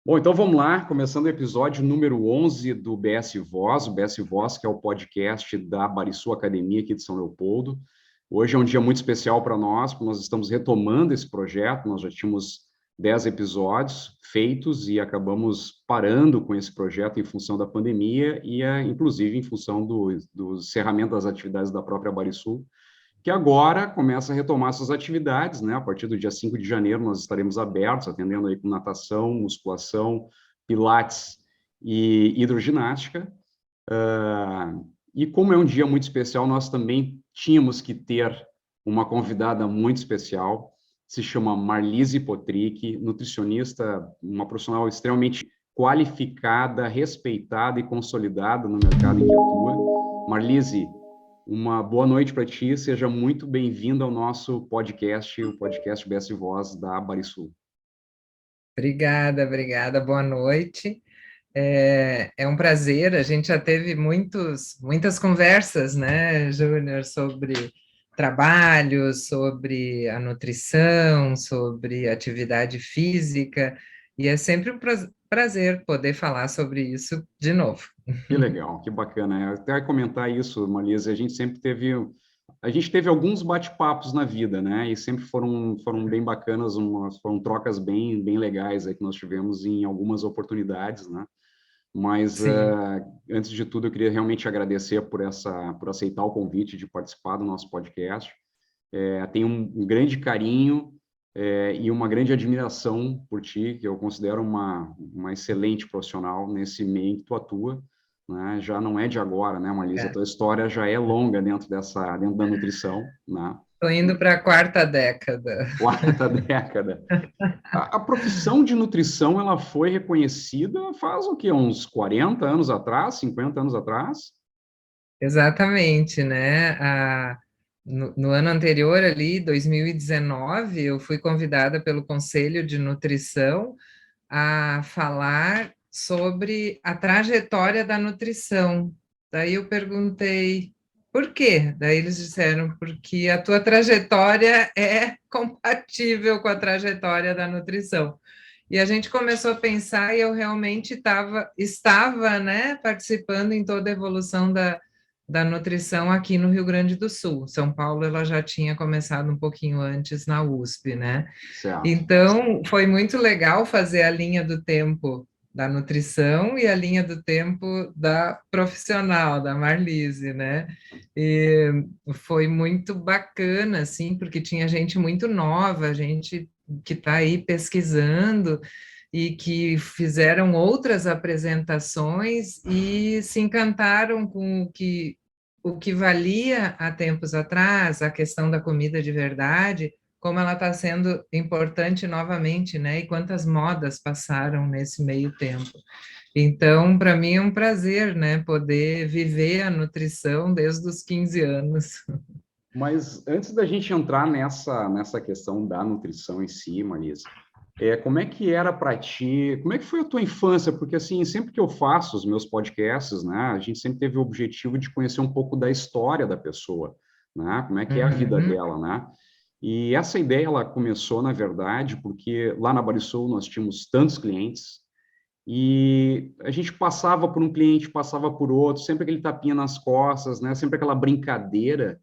Bom, então vamos lá, começando o episódio número 11 do BS Voz, o BS Voz, que é o podcast da Barisul Academia aqui de São Leopoldo. Hoje é um dia muito especial para nós, porque nós estamos retomando esse projeto, nós já tínhamos 10 episódios feitos e acabamos parando com esse projeto em função da pandemia e, inclusive, em função do encerramento das atividades da própria Barisul, que agora começa a retomar suas atividades, né? A partir do dia 5 de janeiro nós estaremos abertos, atendendo aí com natação, musculação, pilates e hidroginástica. E como é um dia muito especial, nós também tínhamos que ter uma convidada muito especial, se chama Marlise Potrick, nutricionista, uma profissional extremamente qualificada, respeitada e consolidada no mercado em que atua. Marlise, uma boa noite para ti, seja muito bem-vindo ao nosso podcast, o podcast BS Voz da Barisul. Obrigada, boa noite. É um prazer, a gente já teve muitas conversas, né, Júnior, sobre trabalho, sobre a nutrição, sobre atividade física, e é sempre um prazer poder falar sobre isso de novo. Que legal, que bacana. Eu até ia comentar isso, Marlise, a gente teve alguns bate-papos na vida, né? E sempre foram bem bacanas, foram trocas bem legais aí que nós tivemos em algumas oportunidades, né? Mas Sim. antes de tudo, eu queria realmente agradecer por aceitar o convite de participar do nosso podcast. Tenho um grande carinho e uma grande admiração por ti, que eu considero uma excelente profissional nesse meio em que tu atua, né? Já não é de agora, né, Marlise? A tua história já é longa dentro da nutrição, né? Estou indo para a quarta década. Quarta década. A profissão de nutrição, ela foi reconhecida faz o quê? Uns 40 anos atrás, 50 anos atrás? Exatamente, né? No ano anterior, ali, 2019, eu fui convidada pelo Conselho de Nutrição a falar sobre a trajetória da nutrição. Daí eu perguntei, por quê? Daí eles disseram, porque a tua trajetória é compatível com a trajetória da nutrição. E a gente começou a pensar e eu realmente estava, né, participando em toda a evolução da nutrição aqui no Rio Grande do Sul. São Paulo, ela já tinha começado um pouquinho antes na USP, né? Certo. Então, foi muito legal fazer a linha do tempo da nutrição e a linha do tempo da profissional, da Marlise, né? E foi muito bacana, assim, porque tinha gente muito nova, gente que está aí pesquisando e que fizeram outras apresentações e se encantaram com o que valia há tempos atrás, a questão da comida de verdade, como ela está sendo importante novamente, né? E quantas modas passaram nesse meio tempo. Então, para mim é um prazer, né, poder viver a nutrição desde os 15 anos. Mas antes da gente entrar nessa questão da nutrição em si, Marisa, como é que era para ti? Como é que foi a tua infância? Porque assim, sempre que eu faço os meus podcasts, né, a gente sempre teve o objetivo de conhecer um pouco da história da pessoa, né? Como é que é a vida Uhum. dela, né? E essa ideia ela começou, na verdade, porque lá na Barisul nós tínhamos tantos clientes e a gente passava por um cliente, passava por outro, sempre aquele tapinha nas costas, né? Sempre aquela brincadeira,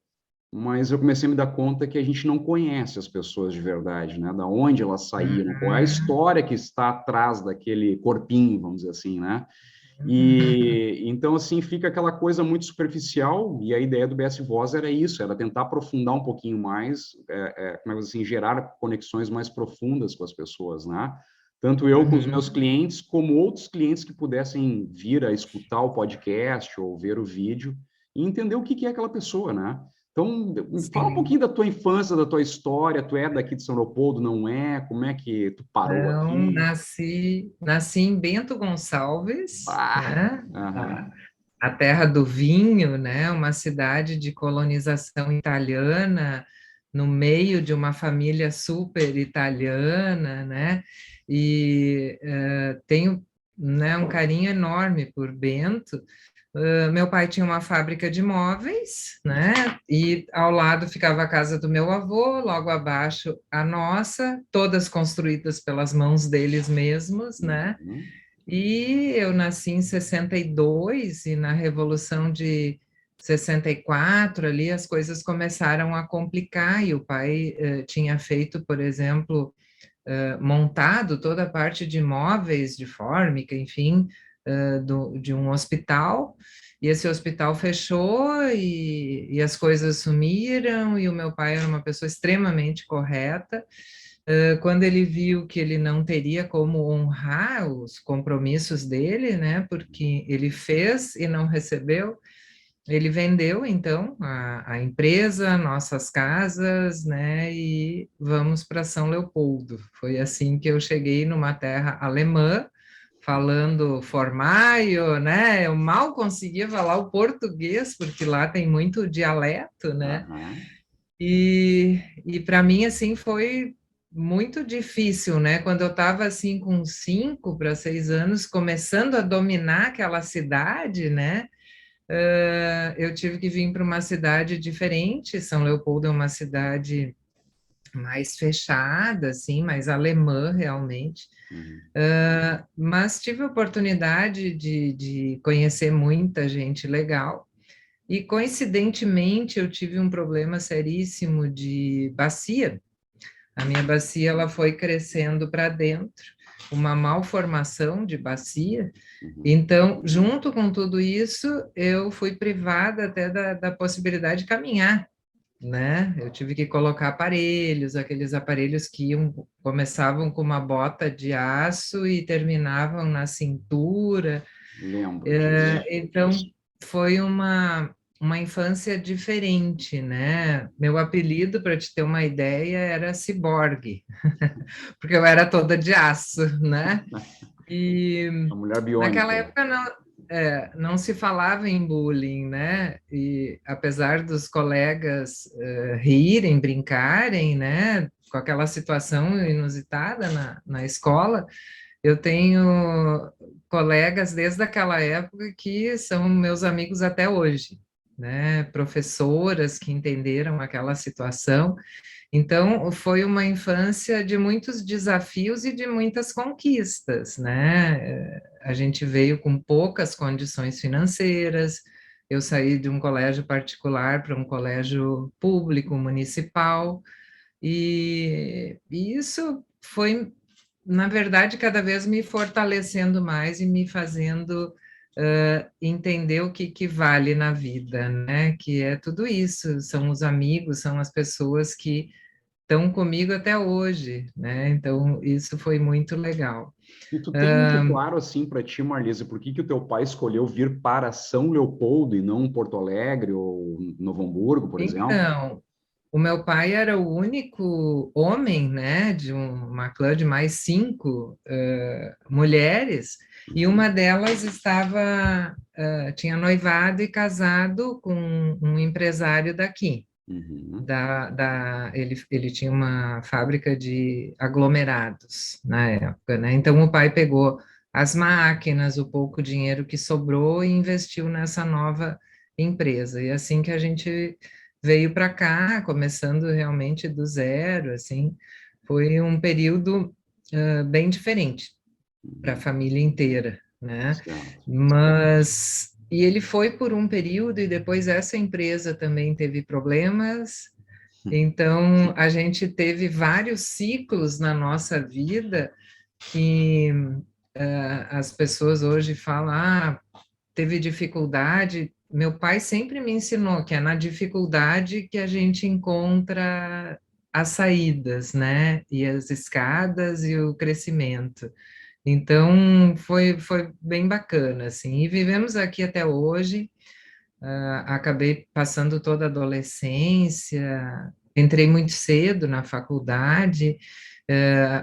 mas eu comecei a me dar conta que a gente não conhece as pessoas de verdade, né? Da onde elas saíram, qual é a Uhum. história que está atrás daquele corpinho, vamos dizer assim, né? Uhum. E então assim fica aquela coisa muito superficial. E a ideia do BS Voz era isso, era tentar aprofundar um pouquinho mais, como é assim, gerar conexões mais profundas com as pessoas, né? Tanto eu com os meus Uhum. clientes, como outros clientes que pudessem vir a escutar o podcast ou ver o vídeo e entender o que é aquela pessoa, né? Então, fala um pouquinho Sim. da tua infância, da tua história. Tu é daqui de São Leopoldo, não é? Como é que tu parou Então, aqui? nasci em Bento Gonçalves, Ah, né? aham, A terra do vinho, né? Uma cidade de colonização italiana, no meio de uma família super italiana, né? E tenho, né, um carinho enorme por Bento, Meu pai tinha uma fábrica de móveis, né? E ao lado ficava a casa do meu avô, logo abaixo a nossa, todas construídas pelas mãos deles mesmos, né? Uhum. E eu nasci em 62 e na Revolução de 64 ali as coisas começaram a complicar e o pai tinha feito, por exemplo, montado toda a parte de móveis, de fórmica, enfim, de um hospital, e esse hospital fechou e as coisas sumiram, e o meu pai era uma pessoa extremamente correta. Quando ele viu que ele não teria como honrar os compromissos dele, né, porque ele fez e não recebeu, ele vendeu, então, a empresa, nossas casas, né, e vamos para São Leopoldo. Foi assim que eu cheguei numa terra alemã, falando formaio, né? Eu mal conseguia falar o português, porque lá tem muito dialeto, né? Aham. E para mim, assim, foi muito difícil, né? Quando eu estava, assim, com 5 para 6 anos, começando a dominar aquela cidade, né? Eu tive que vir para uma cidade diferente. São Leopoldo é uma cidade mais fechada, assim, mais alemã realmente. Uhum. Mas tive a oportunidade de conhecer muita gente legal. E coincidentemente eu tive um problema seríssimo de bacia. A minha bacia ela foi crescendo para dentro, uma malformação de bacia. Uhum. Então, junto com tudo isso, eu fui privada até da possibilidade de caminhar, né? Eu tive que colocar aparelhos, aqueles aparelhos que começavam com uma bota de aço e terminavam na cintura. Lembro disso. Então, foi uma infância diferente, né? Meu apelido, para te ter uma ideia, era Ciborgue, porque eu era toda de aço, né? E A mulher naquela biônica. época não se falava em bullying, né? E apesar dos colegas rirem, brincarem, né? Com aquela situação inusitada na escola, eu tenho colegas desde aquela época que são meus amigos até hoje, né? Professoras que entenderam aquela situação. Então, foi uma infância de muitos desafios e de muitas conquistas, né? A gente veio com poucas condições financeiras. Eu saí de um colégio particular para um colégio público, municipal, e isso foi, na verdade, cada vez me fortalecendo mais e me fazendo entender o que vale na vida, né? Que é tudo isso, são os amigos, são as pessoas que estão comigo até hoje, né? Então, isso foi muito legal. E tu tem muito claro assim para ti, Marlise, por que que o teu pai escolheu vir para São Leopoldo e não Porto Alegre ou Novo Hamburgo, por exemplo? Então, o meu pai era o único homem, né, de uma clã de mais 5 mulheres, e Uhum. uma delas tinha noivado e casado com um empresário daqui. Uhum. Ele tinha uma fábrica de aglomerados na época, né? Então o pai pegou as máquinas, o pouco dinheiro que sobrou e investiu nessa nova empresa. E assim que a gente veio para cá, começando realmente do zero, assim, foi um período bem diferente para a Uhum. família inteira, né? Certo. E ele foi por um período e depois essa empresa também teve problemas. Então, a gente teve vários ciclos na nossa vida que as pessoas hoje falam, teve dificuldade. Meu pai sempre me ensinou que é na dificuldade que a gente encontra as saídas, né? E as escadas e o crescimento. Então, foi bem bacana, assim. E vivemos aqui até hoje. Acabei passando toda a adolescência, entrei muito cedo na faculdade.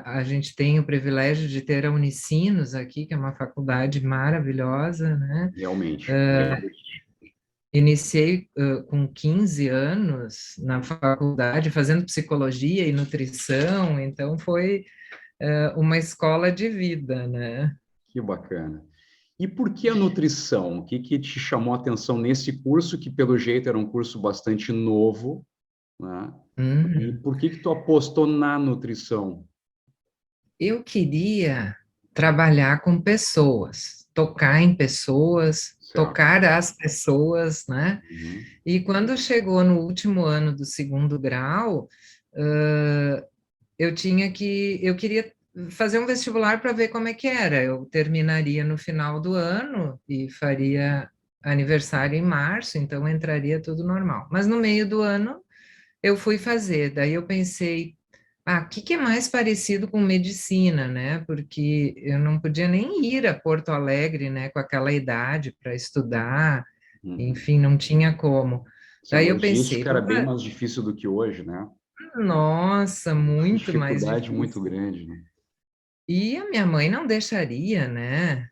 A gente tem o privilégio de ter a Unicinos aqui, que é uma faculdade maravilhosa, né? Realmente. Iniciei com 15 anos na faculdade, fazendo psicologia e nutrição, então foi uma escola de vida, né? Que bacana. E por que a nutrição? O que que te chamou a atenção nesse curso, que pelo jeito era um curso bastante novo, né? E Uhum. por que que tu apostou na nutrição? Eu queria trabalhar com pessoas, tocar em pessoas, Certo. tocar as pessoas, né? Uhum. E quando chegou no último ano do segundo grau, eu queria fazer um vestibular para ver como é que era. Eu terminaria no final do ano e faria aniversário em março, então entraria tudo normal. Mas no meio do ano eu fui fazer, daí eu pensei, o que que é mais parecido com medicina, né? Porque eu não podia nem ir a Porto Alegre, né, com aquela idade para estudar, Uhum. enfim, não tinha como. Se a Daí eu pensei, logística era bem mais difícil do que hoje, né? nossa, muito mais Dificuldade muito difícil. grande, né? E a minha mãe não deixaria, né,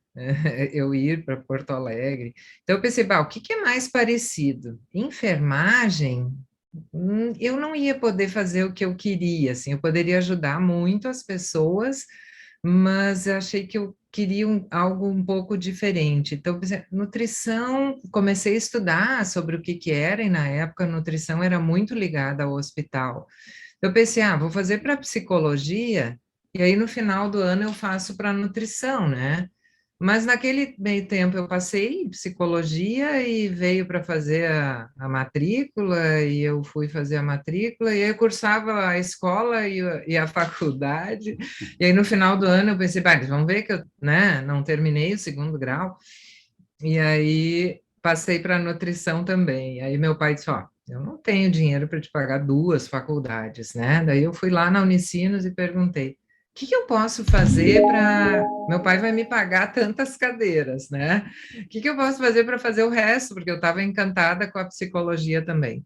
eu ir para Porto Alegre. Então eu pensei, o que que é mais parecido? Enfermagem. Eu não ia poder fazer o que eu queria, assim, eu poderia ajudar muito as pessoas, mas eu achei que eu queria algo um pouco diferente. Então, por exemplo, nutrição, comecei a estudar sobre o que que era, e na época a nutrição era muito ligada ao hospital. Eu pensei, vou fazer para psicologia, e aí no final do ano eu faço para nutrição, né? Mas naquele meio tempo eu passei em psicologia e veio para fazer a matrícula, e eu fui fazer a matrícula, e aí eu cursava a escola e a faculdade, e aí no final do ano eu pensei, eles vão ver que eu, né, não terminei o segundo grau, e aí passei para nutrição também. Aí meu pai disse, eu não tenho dinheiro para te pagar duas faculdades, né? Daí eu fui lá na Unicinos e perguntei, o que que eu posso fazer para... Meu pai vai me pagar tantas cadeiras, né? O que que eu posso fazer para fazer o resto? Porque eu estava encantada com a psicologia também.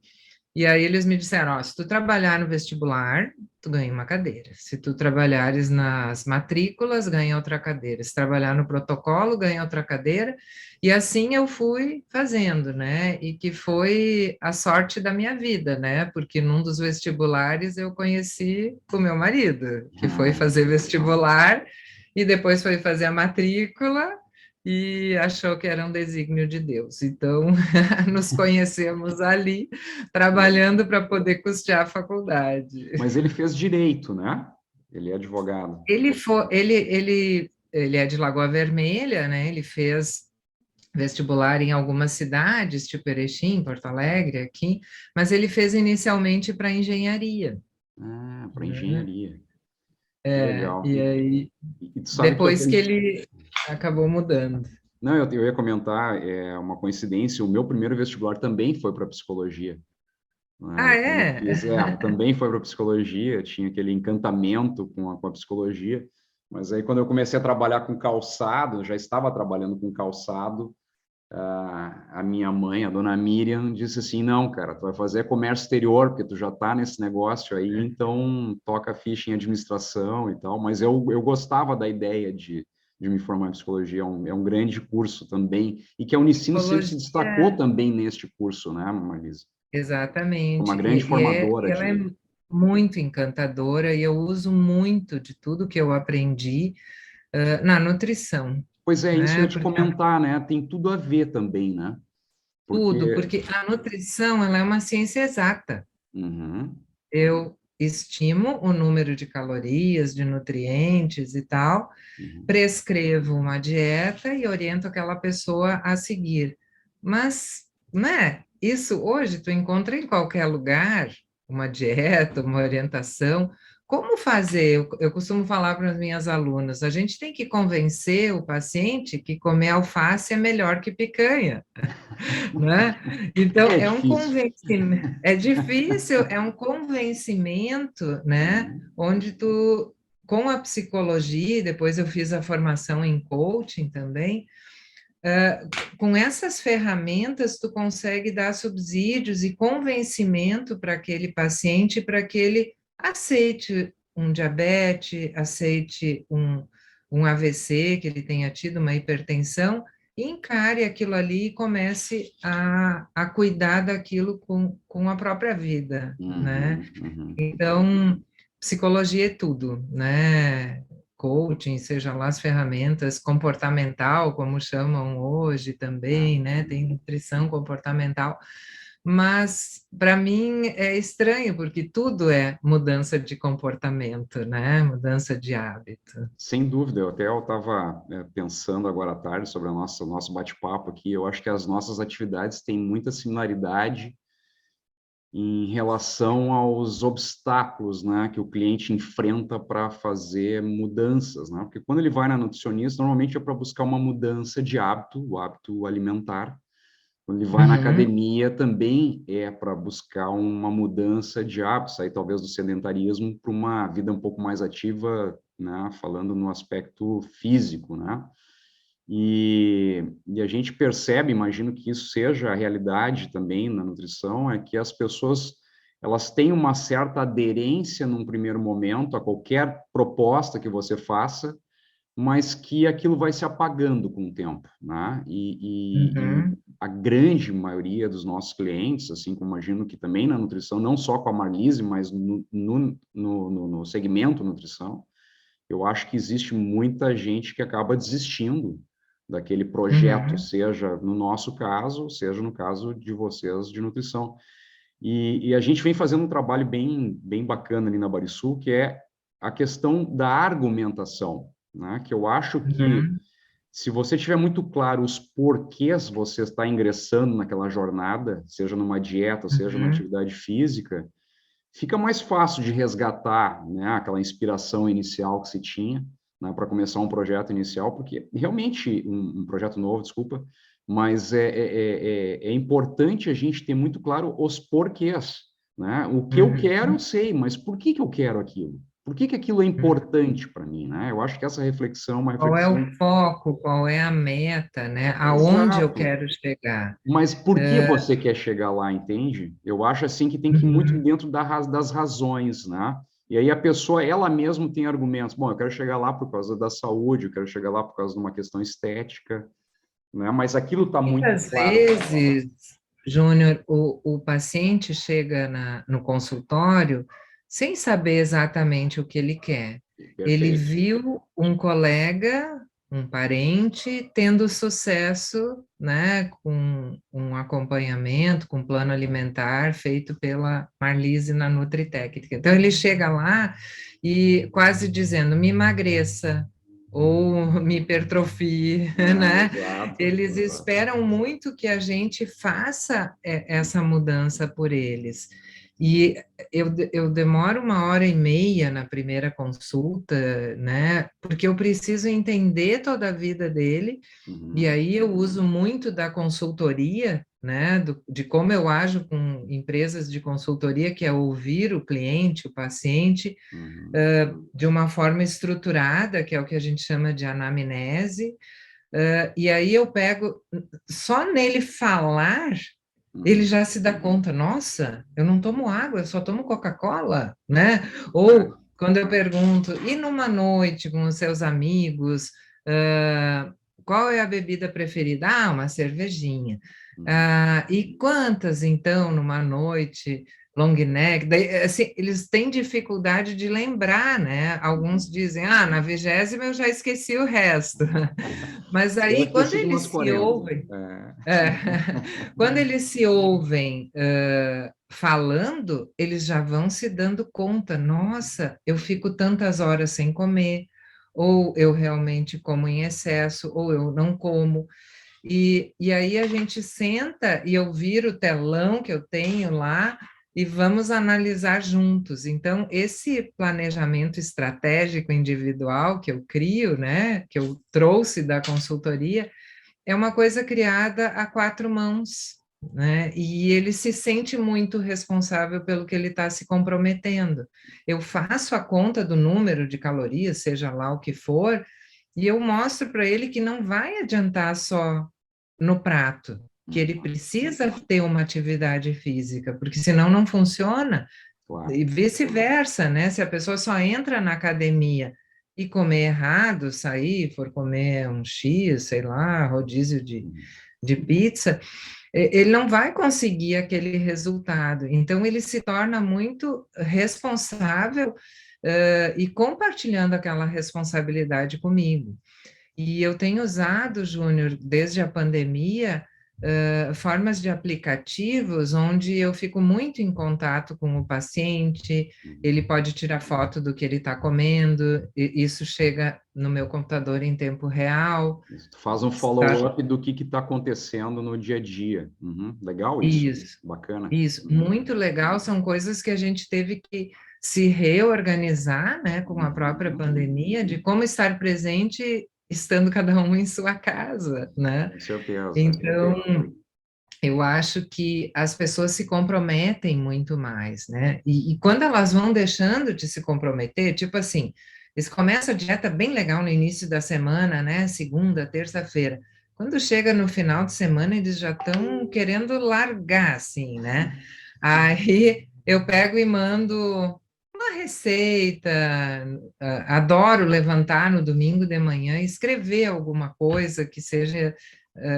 E aí eles me disseram, se tu trabalhar no vestibular, tu ganha uma cadeira. Se tu trabalhares nas matrículas, ganha outra cadeira. Se trabalhar no protocolo, ganha outra cadeira. E assim eu fui fazendo, né? E que foi a sorte da minha vida, né? Porque num dos vestibulares eu conheci o meu marido, que foi Ah, fazer legal. vestibular e depois foi fazer a matrícula e achou que era um desígnio de Deus. Então, nos conhecemos ali, trabalhando para poder custear a faculdade. Mas ele fez direito, né? Ele é advogado. Ele é de Lagoa Vermelha, né? Ele fez vestibular em algumas cidades, tipo Erechim, Porto Alegre, aqui, mas ele fez inicialmente para engenharia, Ah, para né? engenharia. Que legal. E aí, E tu sabe que eu depois que tenho. ele acabou mudando. Não, eu ia comentar, é uma coincidência, o meu primeiro vestibular também foi para psicologia. Né? Ah, Eu também é? fiz, também foi para psicologia, tinha aquele encantamento com a psicologia, mas aí quando eu comecei a trabalhar com calçado, eu já estava trabalhando com calçado, a minha mãe, a dona Miriam, disse assim, não, cara, tu vai fazer comércio exterior, porque tu já está nesse negócio aí, então toca a ficha em administração e tal, mas eu gostava da ideia de me formar em psicologia, é um grande curso também, e que a Unicino sempre se destacou Psicologia, também neste curso, né, Marisa? Uma exatamente. grande formadora Ela é de... muito encantadora e eu uso muito de tudo que eu aprendi na nutrição, Pois é, isso eu ia né? te Porque comentar, né? Tem tudo a ver também, né? tudo, Porque... porque a nutrição ela é uma ciência exata. Uhum, Eu estimo o número de calorias, de nutrientes e tal, uhum. prescrevo uma dieta e oriento aquela pessoa a seguir. Mas, né, isso hoje tu encontra em qualquer lugar, uma dieta, uma orientação. Como fazer? Eu costumo falar para as minhas alunas, a gente tem que convencer o paciente que comer alface é melhor que picanha, né? Então, É é um difícil. convencimento, é difícil, é um convencimento, né? Uhum, Onde tu, com a psicologia, e depois eu fiz a formação em coaching também, com essas ferramentas tu consegue dar subsídios e convencimento para aquele paciente para que ele aceite um diabetes, aceite um AVC, que ele tenha tido uma hipertensão, e encare aquilo ali e comece a cuidar daquilo com a própria vida, né? uhum, uhum. Então, psicologia é tudo, né? coaching, seja lá as ferramentas comportamental, como chamam hoje também, né? Tem nutrição comportamental. Mas, para mim, é estranho, porque tudo é mudança de comportamento, né? Mudança de hábito. Sem dúvida, eu estava pensando agora à tarde sobre o nosso bate-papo aqui. Eu acho que as nossas atividades têm muita similaridade em relação aos obstáculos, né, que o cliente enfrenta para fazer mudanças, né? Porque quando ele vai na nutricionista, normalmente é para buscar uma mudança de hábito, o hábito alimentar. Quando ele vai na Uhum, academia, também é para buscar uma mudança de hábito, sair talvez do sedentarismo para uma vida um pouco mais ativa, né, falando no aspecto físico, né? E a gente percebe, imagino que isso seja a realidade também na nutrição, é que as pessoas elas têm uma certa aderência num primeiro momento a qualquer proposta que você faça, mas que aquilo vai se apagando com o tempo, né? E uhum, a grande maioria dos nossos clientes, assim como imagino que também na nutrição, não só com a Marlise, mas no segmento nutrição, eu acho que existe muita gente que acaba desistindo daquele projeto, uhum, seja no nosso caso, seja no caso de vocês de nutrição. E a gente vem fazendo um trabalho bem bacana ali na Barisul, que é a questão da argumentação, né? Que eu acho que uhum, se você tiver muito claro os porquês você está ingressando naquela jornada, seja numa dieta, seja numa uhum, atividade física, fica mais fácil de resgatar, né, aquela inspiração inicial que se tinha, né, para começar um projeto inicial, porque realmente um projeto novo, desculpa, mas é importante a gente ter muito claro os porquês, né? O que eu quero, eu uhum. sei, mas por que eu quero aquilo? Por que aquilo é importante para mim, né? Eu acho que essa reflexão é uma Qual é o reflexão foco, qual é a meta, né? Aonde eu exato. quero chegar? Mas por que você quer chegar lá, entende? Eu acho assim que tem que ir muito Uhum. dentro das razões, né? E aí a pessoa, ela mesma tem argumentos. Bom, eu quero chegar lá por causa da saúde, eu quero chegar lá por causa de uma questão estética, né? Mas aquilo está muito Muitas claro para ela. vezes, Júnior, o paciente chega no consultório sem saber exatamente o que ele quer. Ele Perfeito. viu um colega, um parente, tendo sucesso, né, com um acompanhamento, com um plano alimentar feito pela Marlise na Nutritécnica. Então, ele chega lá e quase dizendo, me emagreça, ou me hipertrofie, Ah, né? exato, Eles exato. esperam muito que a gente faça essa mudança por eles. E eu demoro 1h30 na primeira consulta, né? Porque eu preciso entender toda a vida dele, e Uhum, aí eu uso muito da consultoria, né? De como eu ajo com empresas de consultoria, que é ouvir o cliente, o paciente, uhum, de uma forma estruturada, que é o que a gente chama de anamnese, e aí eu pego, só nele falar, ele uhum. já se dá conta, nossa, eu não tomo água, eu só tomo Coca-Cola, né? É, Ou quando eu pergunto, e numa noite com os seus amigos, uh, qual é a bebida preferida? Ah, uma cervejinha. uhum. E quantas, então, numa noite long neck? Daí, assim, eles têm dificuldade de lembrar, né? Alguns Uhum. dizem, na 20ª eu já esqueci o resto. Mas Eu aí, quando esqueci de umas eles se 40. ouvem, É. é, quando eles se ouvem falando, eles já vão se dando conta, nossa, eu fico tantas horas sem comer, ou eu realmente como em excesso, ou eu não como. E aí a gente senta e eu viro o telão que eu tenho lá e vamos analisar juntos. Então, esse planejamento estratégico individual que eu crio, né, que eu trouxe da consultoria, é uma coisa criada a quatro mãos, né? E ele se sente muito responsável pelo que ele está se comprometendo. Eu faço a conta do número de calorias, seja lá o que for, e eu mostro para ele que não vai adiantar só no prato, que ele Uhum. precisa ter uma atividade física, porque senão não funciona. Claro. E vice-versa, né? Se a pessoa só entra na academia e comer errado, sair, for comer um X, sei lá, rodízio Uhum. de pizza, ele não vai conseguir aquele resultado. Então, ele se torna muito responsável e compartilhando aquela responsabilidade comigo. E eu tenho usado, Júnior, desde a pandemia, formas de aplicativos onde eu fico muito em contato com o paciente, ele pode tirar foto do que ele está comendo, e isso chega no meu computador em tempo real. Tu faz um follow-up do que está acontecendo no dia a dia. Uhum, legal isso, Isso, bacana. isso, muito legal, são coisas que a gente teve que se reorganizar, né, com a própria pandemia, de como estar presente estando cada um em sua casa, né? Com certeza. Então, eu acho que as pessoas se comprometem muito mais, né? E quando elas vão deixando de se comprometer, tipo assim, eles começam a dieta bem legal no início da semana, né? Segunda, terça-feira. Quando chega no final de semana, eles já estão querendo largar, assim, né? Aí eu pego e mando uma receita, adoro levantar no domingo de manhã e escrever alguma coisa que seja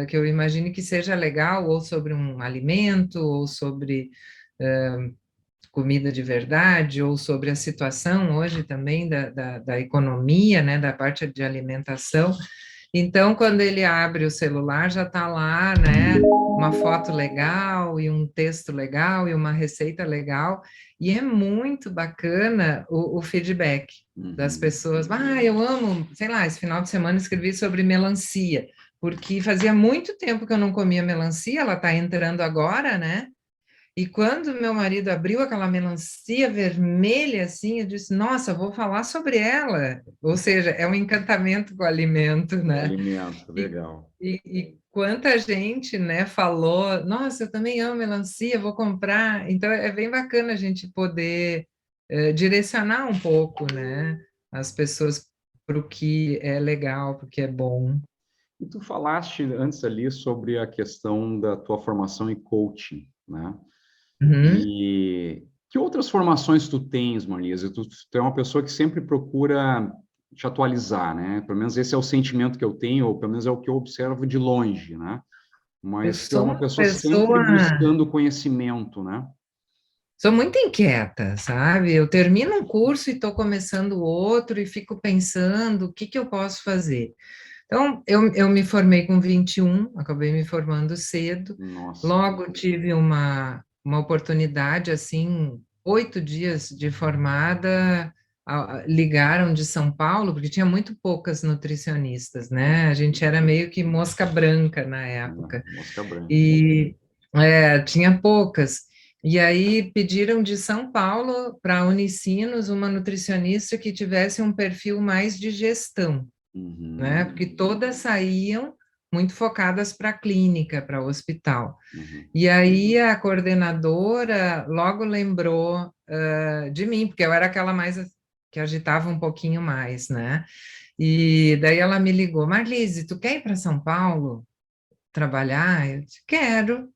que eu imagine que seja legal, ou sobre um alimento, ou sobre comida de verdade, ou sobre a situação hoje também da economia, né, da parte de alimentação. Então, quando ele abre o celular, já está lá, né, uma foto legal, e um texto legal, e uma receita legal, e é muito bacana o feedback das pessoas. Ah, eu amo, sei lá, esse final de semana escrevi sobre melancia, porque fazia muito tempo que eu não comia melancia, ela está entrando agora, né? E quando meu marido abriu aquela melancia vermelha, assim, eu disse, nossa, vou falar sobre ela. Ou seja, é um encantamento com o alimento, O né? alimento, E, legal. e quanta gente, né, falou, nossa, eu também amo melancia, vou comprar. Então, é bem bacana a gente poder direcionar um pouco, né, as pessoas para o que é legal, para o que é bom. E tu falaste antes ali sobre a questão da tua formação em coaching, né? Uhum. E que outras formações tu tens, Marlise? Tu é uma pessoa que sempre procura te atualizar, né? Pelo menos esse é o sentimento que eu tenho, ou pelo menos é o que eu observo de longe, né? Eu Mas tu é sou uma uma pessoa sempre pessoa buscando conhecimento, né? Sou muito inquieta, sabe? Eu termino um curso e estou começando outro e fico pensando o que que eu posso fazer. Então, eu me formei com 21, acabei me formando cedo. Nossa. Logo tive uma oportunidade, assim, 8 dias de formada, ligaram de São Paulo, porque tinha muito poucas nutricionistas, né? A gente era meio que mosca branca na época. Mosca branca. E tinha poucas. E aí pediram de São Paulo para a Unicinos uma nutricionista que tivesse um perfil mais de gestão, né? Uhum, Porque todas saíam muito focadas para a clínica, para o hospital. uhum. E aí a coordenadora logo lembrou de mim, porque eu era aquela mais que agitava um pouquinho mais, né? E daí ela me ligou, Marlise, tu quer ir para São Paulo trabalhar? Eu disse, quero.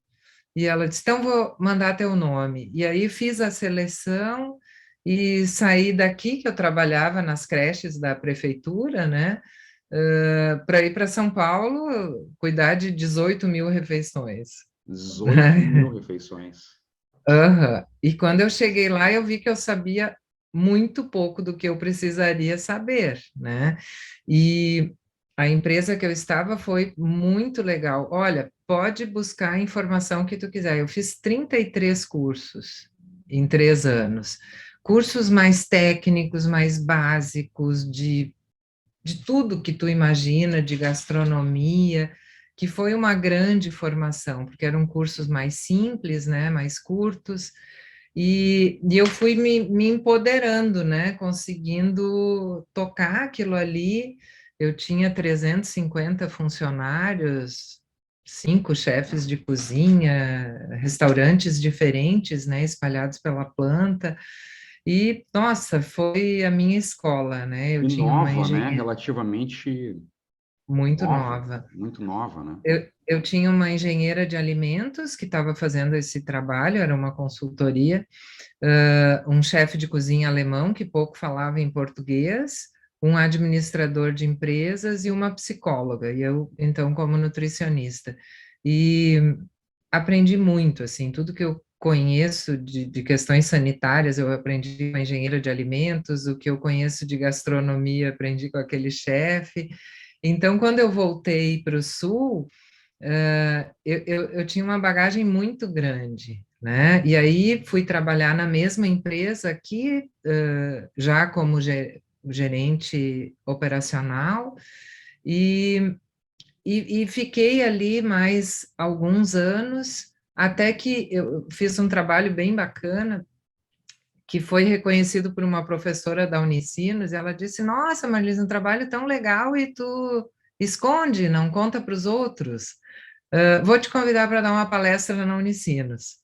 E ela disse, então vou mandar teu nome. E aí fiz a seleção e saí daqui, que eu trabalhava nas creches da prefeitura, né? Para ir para São Paulo, cuidar de 18 mil refeições. 18.000 refeições. Aham. E quando eu cheguei lá, eu vi que eu sabia muito pouco do que eu precisaria saber, né? E a empresa que eu estava foi muito legal. Olha, pode buscar a informação que tu quiser. Eu fiz 33 cursos em 3 anos. Cursos mais técnicos, mais básicos, de tudo que tu imagina, de gastronomia, que foi uma grande formação, porque eram cursos mais simples, né, mais curtos, e eu fui me empoderando, né, conseguindo tocar aquilo ali. Eu tinha 350 funcionários, 5 chefes de cozinha, restaurantes diferentes, né, espalhados pela planta, e, nossa, foi a minha escola, né? Eu E tinha uma nova, né? engenheira Relativamente muito nova, nova. muito nova, né? Eu tinha uma engenheira de alimentos que estava fazendo esse trabalho, era uma consultoria, um chefe de cozinha alemão que pouco falava em português, um administrador de empresas e uma psicóloga, e eu, então, como nutricionista. E aprendi muito, assim, tudo que eu conheço de questões sanitárias, eu aprendi com a engenheira de alimentos, o que eu conheço de gastronomia, aprendi com aquele chefe. Então, quando eu voltei para o Sul, eu tinha uma bagagem muito grande, né? E aí fui trabalhar na mesma empresa aqui, já como gerente operacional, e, e fiquei ali mais alguns anos, até que eu fiz um trabalho bem bacana, que foi reconhecido por uma professora da Unicinos, e ela disse, nossa, Marlise, um trabalho tão legal e tu esconde, não conta para os outros. Vou te convidar para dar uma palestra na Unicinos.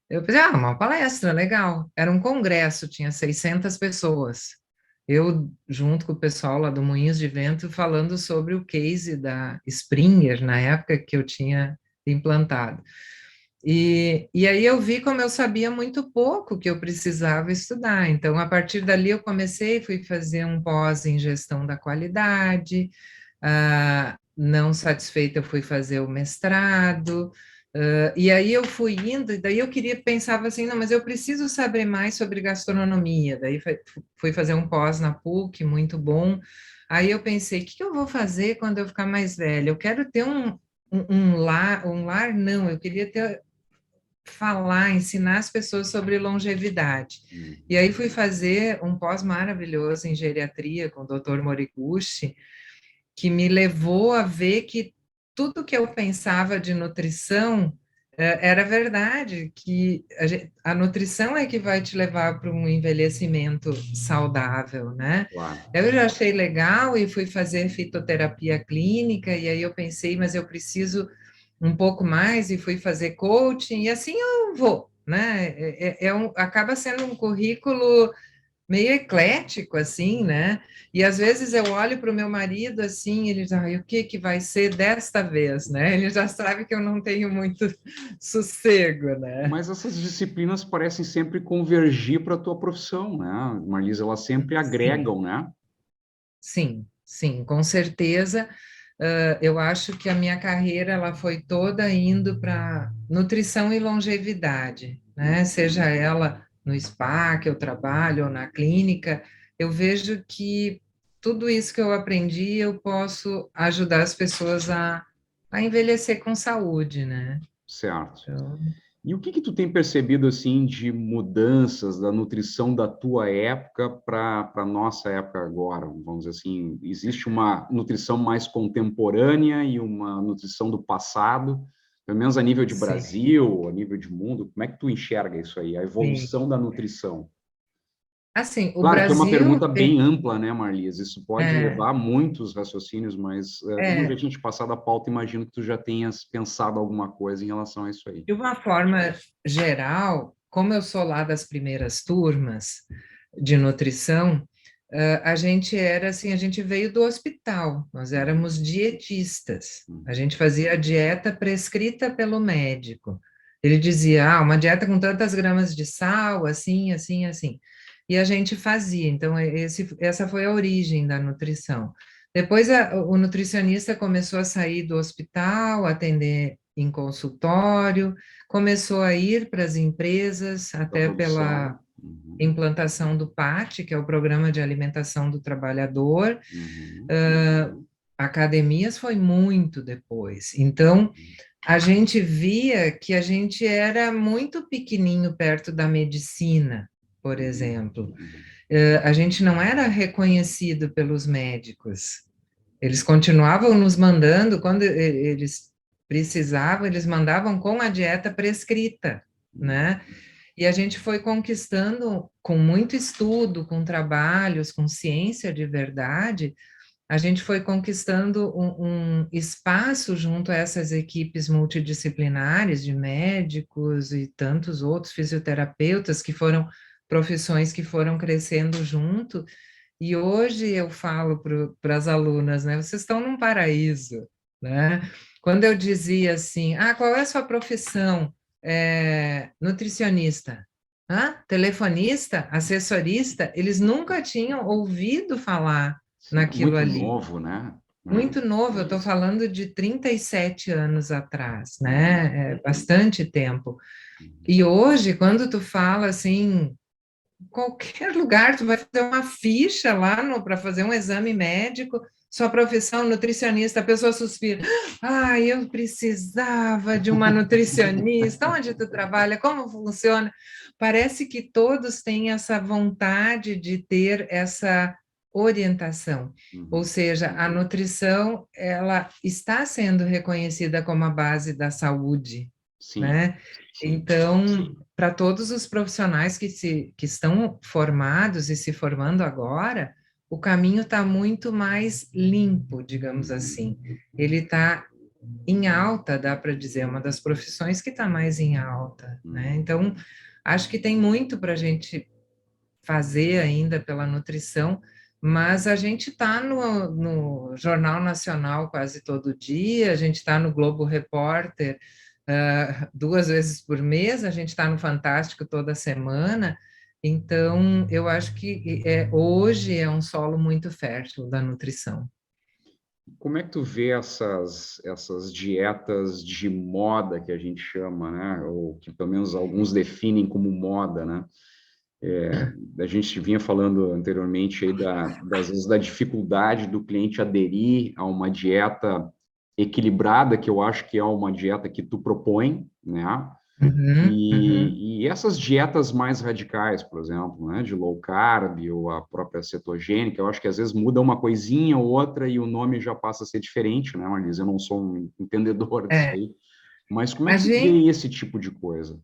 Eu pensei, uma palestra, legal. Era um congresso, tinha 600 pessoas. Eu, junto com o pessoal lá do Moinhos de Vento, falando sobre o case da Springer, na época que eu tinha implantado. E aí eu vi como eu sabia muito pouco que eu precisava estudar. Então, a partir dali, eu comecei, fui fazer um pós em gestão da qualidade. Não satisfeita, eu fui fazer o mestrado. E aí eu fui indo, e daí eu pensava assim, não, mas eu preciso saber mais sobre gastronomia. Daí fui fazer um pós na PUC, muito bom. Aí eu pensei, o que eu vou fazer quando eu ficar mais velha? Eu quero ter um lar, não, eu queria ter falar, ensinar as pessoas sobre longevidade. E aí fui fazer um pós maravilhoso em geriatria com o Dr. Moriguchi, que me levou a ver que tudo que eu pensava de nutrição era verdade, que a nutrição é que vai te levar para um envelhecimento saudável, né? Claro. Eu já achei legal e fui fazer fitoterapia clínica, e aí eu pensei, mas eu preciso um pouco mais e fui fazer coaching, e assim eu vou, né? Acaba sendo um currículo meio eclético, assim, né? E às vezes eu olho para o meu marido assim, ele diz, o que que vai ser desta vez, né? Ele já sabe que eu não tenho muito sossego, né? Mas essas disciplinas parecem sempre convergir para a tua profissão, né? Marlise, elas sempre Sim, agregam, né? sim, sim, com certeza. Eu acho que a minha carreira ela foi toda indo para nutrição e longevidade, né? Seja ela no spa que eu trabalho ou na clínica, eu vejo que tudo isso que eu aprendi eu posso ajudar as pessoas a envelhecer com saúde, né? Certo. Então, E o que que tu tem percebido assim de mudanças da nutrição da tua época para a nossa época agora? Vamos dizer assim, existe uma nutrição mais contemporânea e uma nutrição do passado, pelo menos a nível de sim, Brasil, a nível de mundo. Como é que tu enxerga isso aí, a sim. evolução da nutrição? Assim, o Claro que é uma Brasil pergunta bem ampla, né, Marlies? Isso pode é, levar a muitos raciocínios, mas como já é, tinha te passado a pauta, imagino que tu já tenhas pensado alguma coisa em relação a isso aí. de uma forma geral, como eu sou lá das primeiras turmas de nutrição, a gente era assim, a gente veio do hospital, nós éramos dietistas, a Uhum. gente fazia a dieta prescrita pelo médico. Ele dizia, uma dieta com tantas gramas de sal, assim, assim, assim. E a gente fazia, então essa foi a origem da nutrição. Depois o nutricionista começou a sair do hospital, atender em consultório, começou a ir para as empresas, Da até produção. pela Uhum. implantação do PAT, que é o Programa de Alimentação do Trabalhador. Uhum. Academias foi muito depois. Então, a gente via que a gente era muito pequenininho perto da medicina, por Uhum. exemplo. Uhum. A gente não era reconhecido pelos médicos. Eles continuavam nos mandando, quando eles precisavam, eles mandavam com a dieta prescrita, Uhum. né? E a gente foi conquistando, com muito estudo, com trabalhos, com ciência de verdade, a gente foi conquistando um espaço junto a essas equipes multidisciplinares de médicos e tantos outros fisioterapeutas que foram profissões que foram crescendo junto. E hoje eu falo para as alunas, né? Vocês estão num paraíso, né? Quando eu dizia assim, qual é a sua profissão? Nutricionista. Telefonista? Assessorista? Eles nunca tinham ouvido falar Sim, é naquilo muito ali. novo, né? muito novo, eu estou falando de 37 anos atrás, né? É bastante tempo. E hoje, quando tu fala assim, qualquer lugar, tu vai fazer uma ficha lá para fazer um exame médico, sua profissão nutricionista, a pessoa suspira. Ah, eu precisava de uma nutricionista. Onde tu trabalha? Como funciona? Parece que todos têm essa vontade de ter essa orientação. Ou seja, a nutrição, ela está sendo reconhecida como a base da saúde, Sim, né? sim. Então, para todos os profissionais que estão formados e se formando agora, o caminho está muito mais limpo, digamos assim. Ele está em alta, dá para dizer, é uma das profissões que está mais em alta, né? Então, acho que tem muito para a gente fazer ainda pela nutrição, mas a gente está no Jornal Nacional quase todo dia, a gente está no Globo Repórter 2 vezes por mês, a gente está no Fantástico toda semana, então eu acho que hoje é um solo muito fértil da nutrição. Como é que tu vê essas dietas de moda que a gente chama, né? Ou que pelo menos alguns definem como moda, né? A gente vinha falando anteriormente aí das vezes da dificuldade do cliente aderir a uma dieta equilibrada, que eu acho que é uma dieta que tu propõe, né? Uhum, uhum. E essas dietas mais radicais, por exemplo, né, de low carb ou a própria cetogênica, eu acho que às vezes muda uma coisinha ou outra e o nome já passa a ser diferente, né, Marlise? Eu não sou um entendedor disso É, aí, mas como é a que tu vê gente, esse tipo de coisa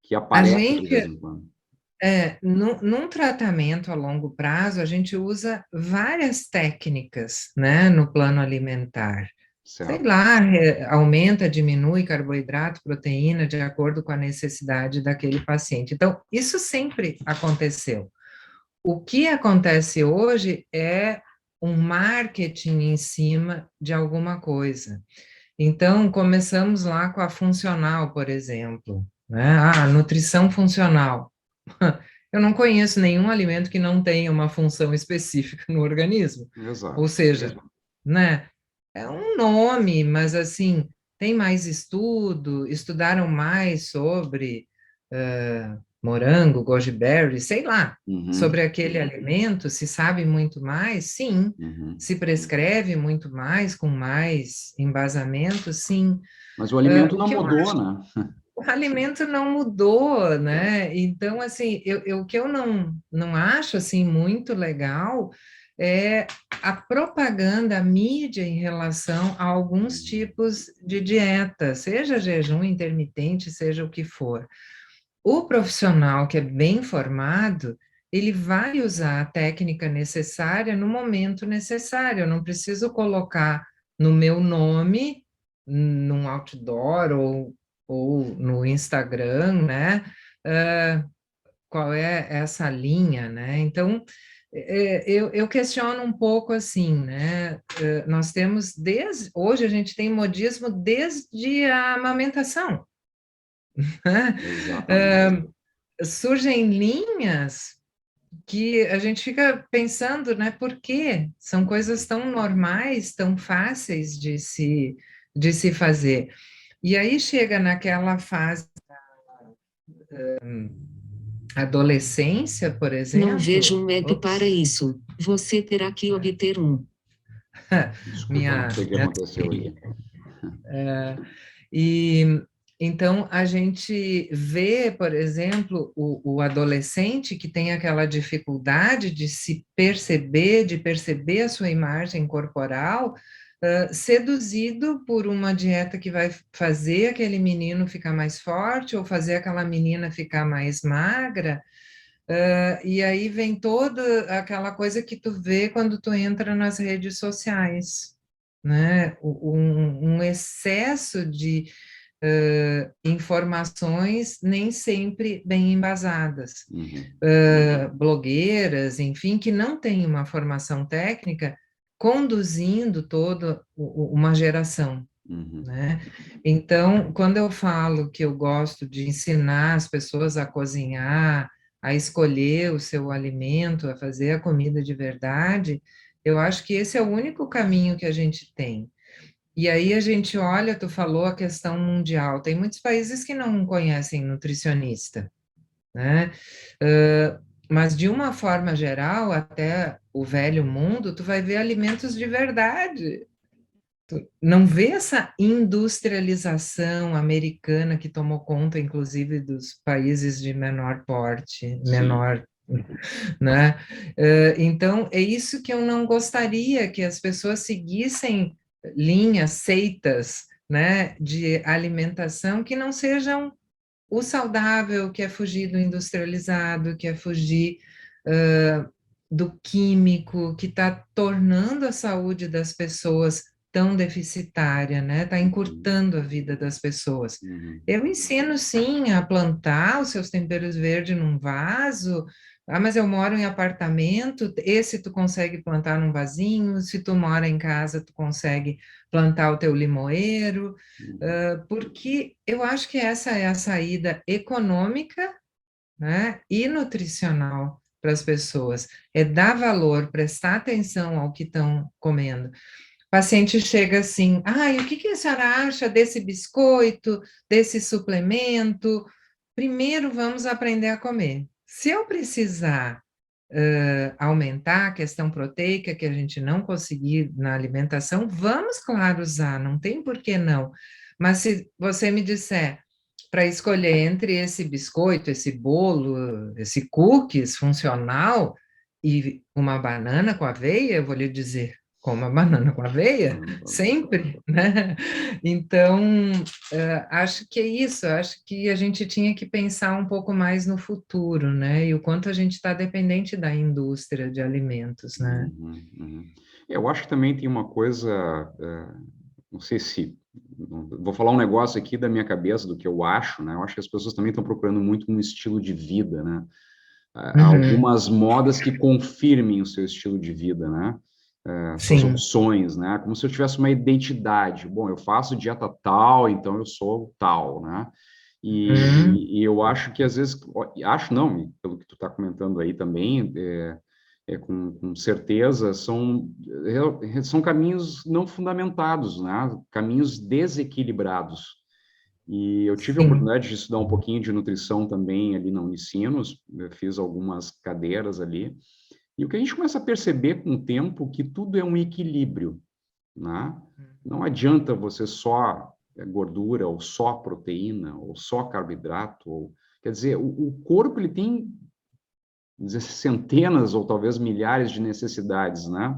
que a aparece de vez gente em quando? num tratamento a longo prazo, a gente usa várias técnicas, né, no plano alimentar. Sei Certo. lá, aumenta, diminui carboidrato, proteína, de acordo com a necessidade daquele paciente. Então, isso sempre aconteceu. O que acontece hoje é um marketing em cima de alguma coisa. Então, começamos lá com a funcional, por exemplo, né? Ah, nutrição funcional. Eu não conheço nenhum alimento que não tenha uma função específica no organismo. Ou Exato. seja, né? É um nome, mas assim, tem mais estudo, estudaram mais sobre morango, goji berry, sei lá, Uhum, sobre aquele alimento, se sabe muito mais, sim. uhum. Se prescreve muito mais, com mais embasamento, sim. Mas o alimento O não que eu mudou, né? o alimento não mudou, né? Então, assim, o que eu não acho, assim, muito legal é a propaganda, a mídia em relação a alguns tipos de dieta, seja jejum intermitente, seja o que for. O profissional que é bem formado, ele vai usar a técnica necessária no momento necessário. Eu não preciso colocar no meu nome, num outdoor ou no Instagram, né? ah, Qual é essa linha, né? Então, eu questiono um pouco assim, né? Nós temos hoje a gente tem modismo desde a amamentação, né? Exatamente. Surgem linhas que a gente fica pensando, né? Por quê? São coisas tão normais, tão fáceis de se fazer. E aí chega naquela fase adolescência, por Não vejo exemplo, um app para ops, isso. Você terá que obter um. Desculpa, não minha, sei o que minha aconteceu aqui. e então a gente vê, por exemplo, o adolescente que tem aquela dificuldade de se perceber, de perceber a sua imagem corporal, seduzido por uma dieta que vai fazer aquele menino ficar mais forte ou fazer aquela menina ficar mais magra. E aí vem toda aquela coisa que tu vê quando tu entra nas redes sociais, né? Um excesso de informações nem sempre bem embasadas. Uhum, Blogueiras, enfim, que não têm uma formação técnica, conduzindo toda uma geração, uhum. né? Então, quando eu falo que eu gosto de ensinar as pessoas a cozinhar, a escolher o seu alimento, a fazer a comida de verdade, Eu acho que esse é o único caminho que a gente tem. E aí a gente olha, tu falou a questão mundial, tem muitos países que não conhecem nutricionista, né? Mas de uma forma geral, até o velho mundo, tu vai ver alimentos de verdade. Tu não vê essa industrialização americana que tomou conta, inclusive, dos países de menor porte, Sim. menor, né? Então, é isso que eu não gostaria, que as pessoas seguissem linhas, seitas, né, de alimentação que não sejam o saudável, que é fugir do industrializado, que é fugir do químico, que está tornando a saúde das pessoas tão deficitária, né? Está Uhum. encurtando a vida das pessoas. Uhum. Eu ensino, sim, a plantar os seus temperos verdes num vaso. Ah, mas eu moro em apartamento. Esse tu consegue plantar num vasinho. Se tu mora em casa, tu consegue plantar o teu limoeiro. Uhum. Porque eu acho que essa é a saída econômica, né, e nutricional para as pessoas. É dar valor, prestar atenção ao que estão comendo. O paciente chega assim, ai, o que que a senhora acha desse biscoito, desse suplemento? Primeiro vamos aprender a comer. Se eu precisar aumentar a questão proteica, que a gente não conseguir na alimentação, vamos, claro, usar, não tem por que não. Mas se você me disser para escolher entre esse biscoito, esse bolo, esse cookies funcional e uma banana com aveia, eu vou lhe dizer, coma banana com aveia, sempre, né? Então, acho que é isso, acho que a gente tinha que pensar um pouco mais no futuro, né? E o quanto a gente está dependente da indústria de alimentos, né? Uhum. Uhum. Eu acho que também tem uma coisa, não sei se, vou falar um negócio aqui da minha cabeça, do que eu acho, né? Eu acho que as pessoas também estão procurando muito um estilo de vida, né? Uhum, Algumas modas que confirmem o seu estilo de vida, né? Suas sim. opções, né? Como se eu tivesse uma identidade. Bom, eu faço dieta tal, então eu sou tal, né? Uhum, E eu acho que às vezes, acho não, pelo que tu está comentando aí também, com certeza são caminhos não fundamentados, né? Caminhos desequilibrados. E eu tive a sim. oportunidade de estudar um pouquinho de nutrição também ali na Unicinos, eu fiz algumas cadeiras ali, e o que a gente começa a perceber com o tempo que tudo é um equilíbrio, né? Não adianta você só gordura, ou só proteína, ou só carboidrato, ou, quer dizer, o corpo ele tem dizer, centenas ou talvez milhares de necessidades, né?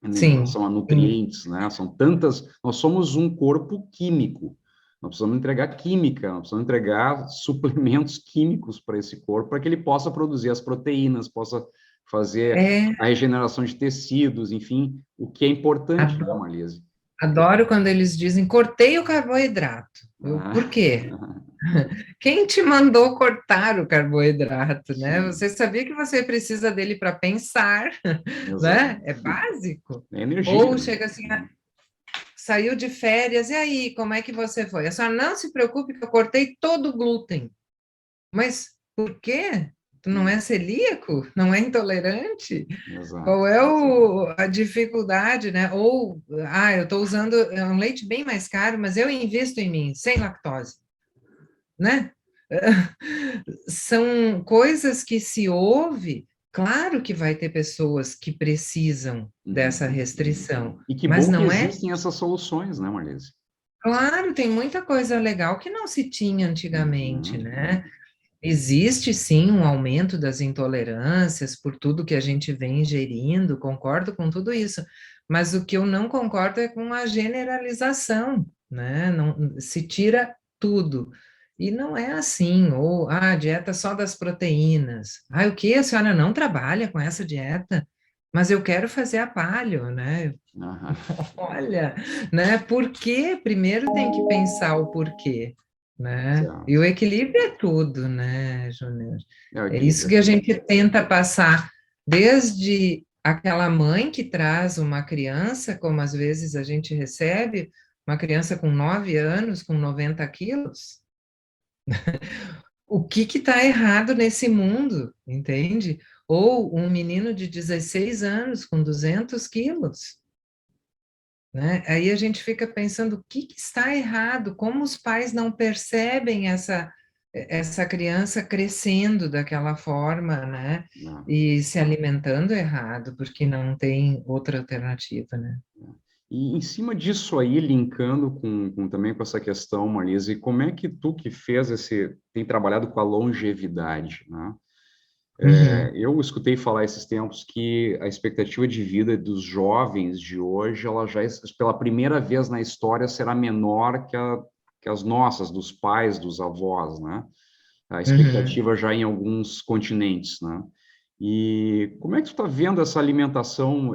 Em Sim, relação a sim. nutrientes, né? São tantas. Nós somos um corpo químico. Nós precisamos entregar química, nós precisamos entregar suplementos químicos para esse corpo, para que ele possa produzir as proteínas, possa fazer É, a regeneração de tecidos, enfim, o que é importante, né, adoro, Marlise? adoro quando eles dizem cortei o carboidrato. Por Ah, quê? Quem te mandou cortar o carboidrato, né? sim, Você sabia que você precisa dele para pensar, exato. né? É básico. É energia, Ou né? chega assim, saiu de férias, e aí, como é que você foi? A senhora não se preocupe que eu cortei todo o glúten. Mas por quê? Tu não é celíaco? Não é intolerante? Qual Exato. é a dificuldade, né? Ou, eu estou usando um leite bem mais caro, mas eu invisto em mim, sem lactose, né? São coisas que se ouve, claro que vai ter pessoas que precisam dessa Uhum, uhum. restrição, E que mas bom que não é. existem essas soluções, né, Marlise? Claro, tem muita coisa legal que não se tinha antigamente, Uhum, né? Existe sim um aumento das intolerâncias por tudo que a gente vem ingerindo, concordo com tudo isso, mas o que eu não concordo é com a generalização, né? Não, se tira tudo. E não é assim, ou dieta só das proteínas. O que? A senhora não trabalha com essa dieta? Mas eu quero fazer a paleo, né? aham, Olha, né? Por quê? Primeiro tem que pensar o porquê, né? E o certo. equilíbrio é tudo, né, Júnior? É, o É isso equilíbrio é que a tudo. gente tenta passar desde aquela mãe que traz uma criança, como às vezes a gente recebe, uma criança com 9 anos, com 90 quilos. O que está errado nesse mundo, entende? Ou um menino de 16 anos com 200 quilos, né? Aí a gente fica pensando o que está errado, como os pais não percebem essa criança crescendo daquela forma, né? Não. E se alimentando errado, porque não tem outra alternativa, né? E em cima disso aí, linkando também com essa questão, Marisa, e como é que tu que fez tem trabalhado com a longevidade, né? Uhum, Eu escutei falar esses tempos que a expectativa de vida dos jovens de hoje, ela já, pela primeira vez na história, será menor que as nossas, dos pais, dos avós, né? A uhum. expectativa já em alguns continentes, né? E como é que tu está vendo essa alimentação?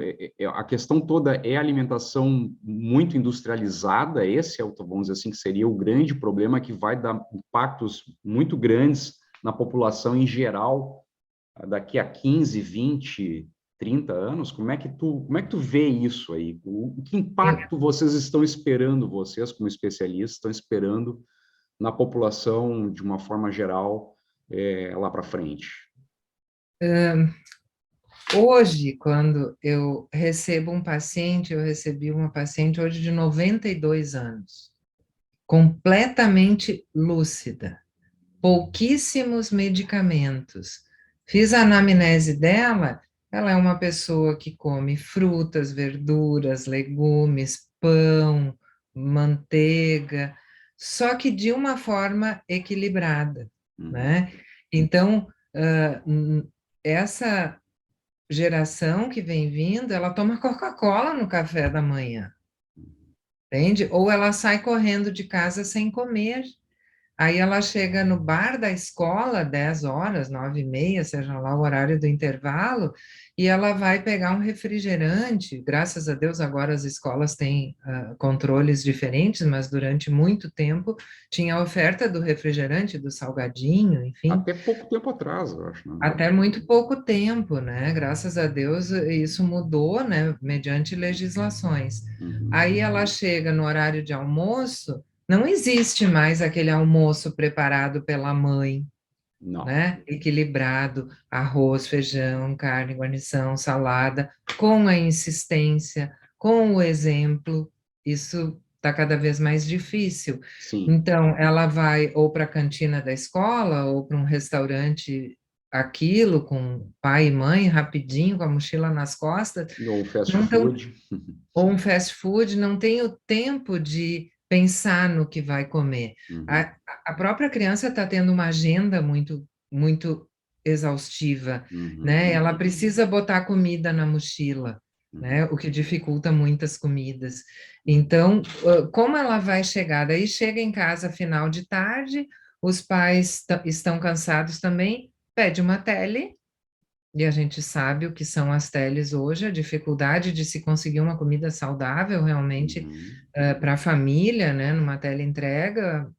A questão toda é alimentação muito industrializada, esse é o, vamos dizer assim, que seria o grande problema que vai dar impactos muito grandes na população em geral daqui a 15, 20, 30 anos. Como é que tu vê isso aí? Que impacto vocês estão esperando, vocês como especialistas, estão esperando na população de uma forma geral lá para frente? Hoje, quando eu recebo um paciente, eu recebi uma paciente hoje de 92 anos, completamente lúcida, pouquíssimos medicamentos. Fiz a anamnese dela, ela é uma pessoa que come frutas, verduras, legumes, pão, manteiga, só que de uma forma equilibrada, Uhum, né? Então, essa geração que vem vindo, ela toma Coca-Cola no café da manhã, entende? Ou ela sai correndo de casa sem comer. Aí ela chega no bar da escola, 10 horas, 9h30, seja lá o horário do intervalo, e ela vai pegar um refrigerante. Graças a Deus, agora as escolas têm controles diferentes, mas durante muito tempo tinha a oferta do refrigerante, do salgadinho, enfim. até pouco tempo atrás, eu acho, né? Até muito pouco tempo, né? Graças a Deus isso mudou, né? Mediante legislações. Uhum. Aí ela chega no horário de almoço, não existe mais aquele almoço preparado pela mãe, Não. né? Equilibrado, arroz, feijão, carne, guarnição, salada, com a insistência, com o exemplo. Isso está cada vez mais difícil. Sim. Então, ela vai ou para a cantina da escola ou para um restaurante aquilo com pai e mãe rapidinho com a mochila nas costas, Ou fast não tão, food. ou Sim. um fast food, não tem o tempo de pensar no que vai comer. Uhum. A própria criança está tendo uma agenda muito exaustiva, Uhum. né? Ela precisa botar comida na mochila, né? Uhum. O que dificulta muitas comidas. Então, como ela vai chegar? Daí chega em casa final de tarde, os pais estão cansados também, pede uma tele, e a gente sabe o que são as teles hoje, a dificuldade de se conseguir uma comida saudável realmente Uhum. para a família, né, numa teleentrega,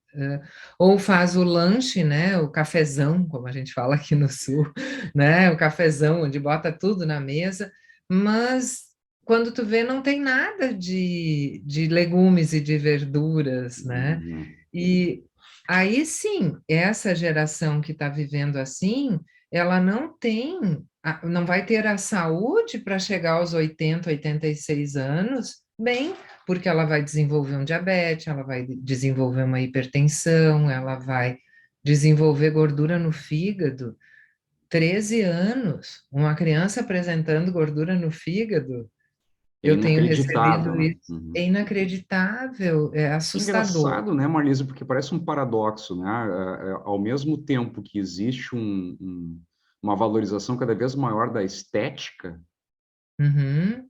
ou faz o lanche, né, o cafezão, como a gente fala aqui no sul, né, o cafezão, onde bota tudo na mesa, mas quando tu vê, não tem nada de legumes e de verduras, né, Uhum. e aí sim, essa geração que está vivendo assim, ela não tem, não vai ter a saúde para chegar aos 80, 86 anos, bem, porque ela vai desenvolver um diabetes, ela vai desenvolver uma hipertensão, ela vai desenvolver gordura no fígado. 13 anos, uma criança apresentando gordura no fígado, É eu tenho inacreditável, recebido né? isso, Uhum. é inacreditável, é assustador. Engraçado, né, Marlise? Porque parece um paradoxo, né? Ao mesmo tempo que existe uma valorização cada vez maior da estética, Uhum,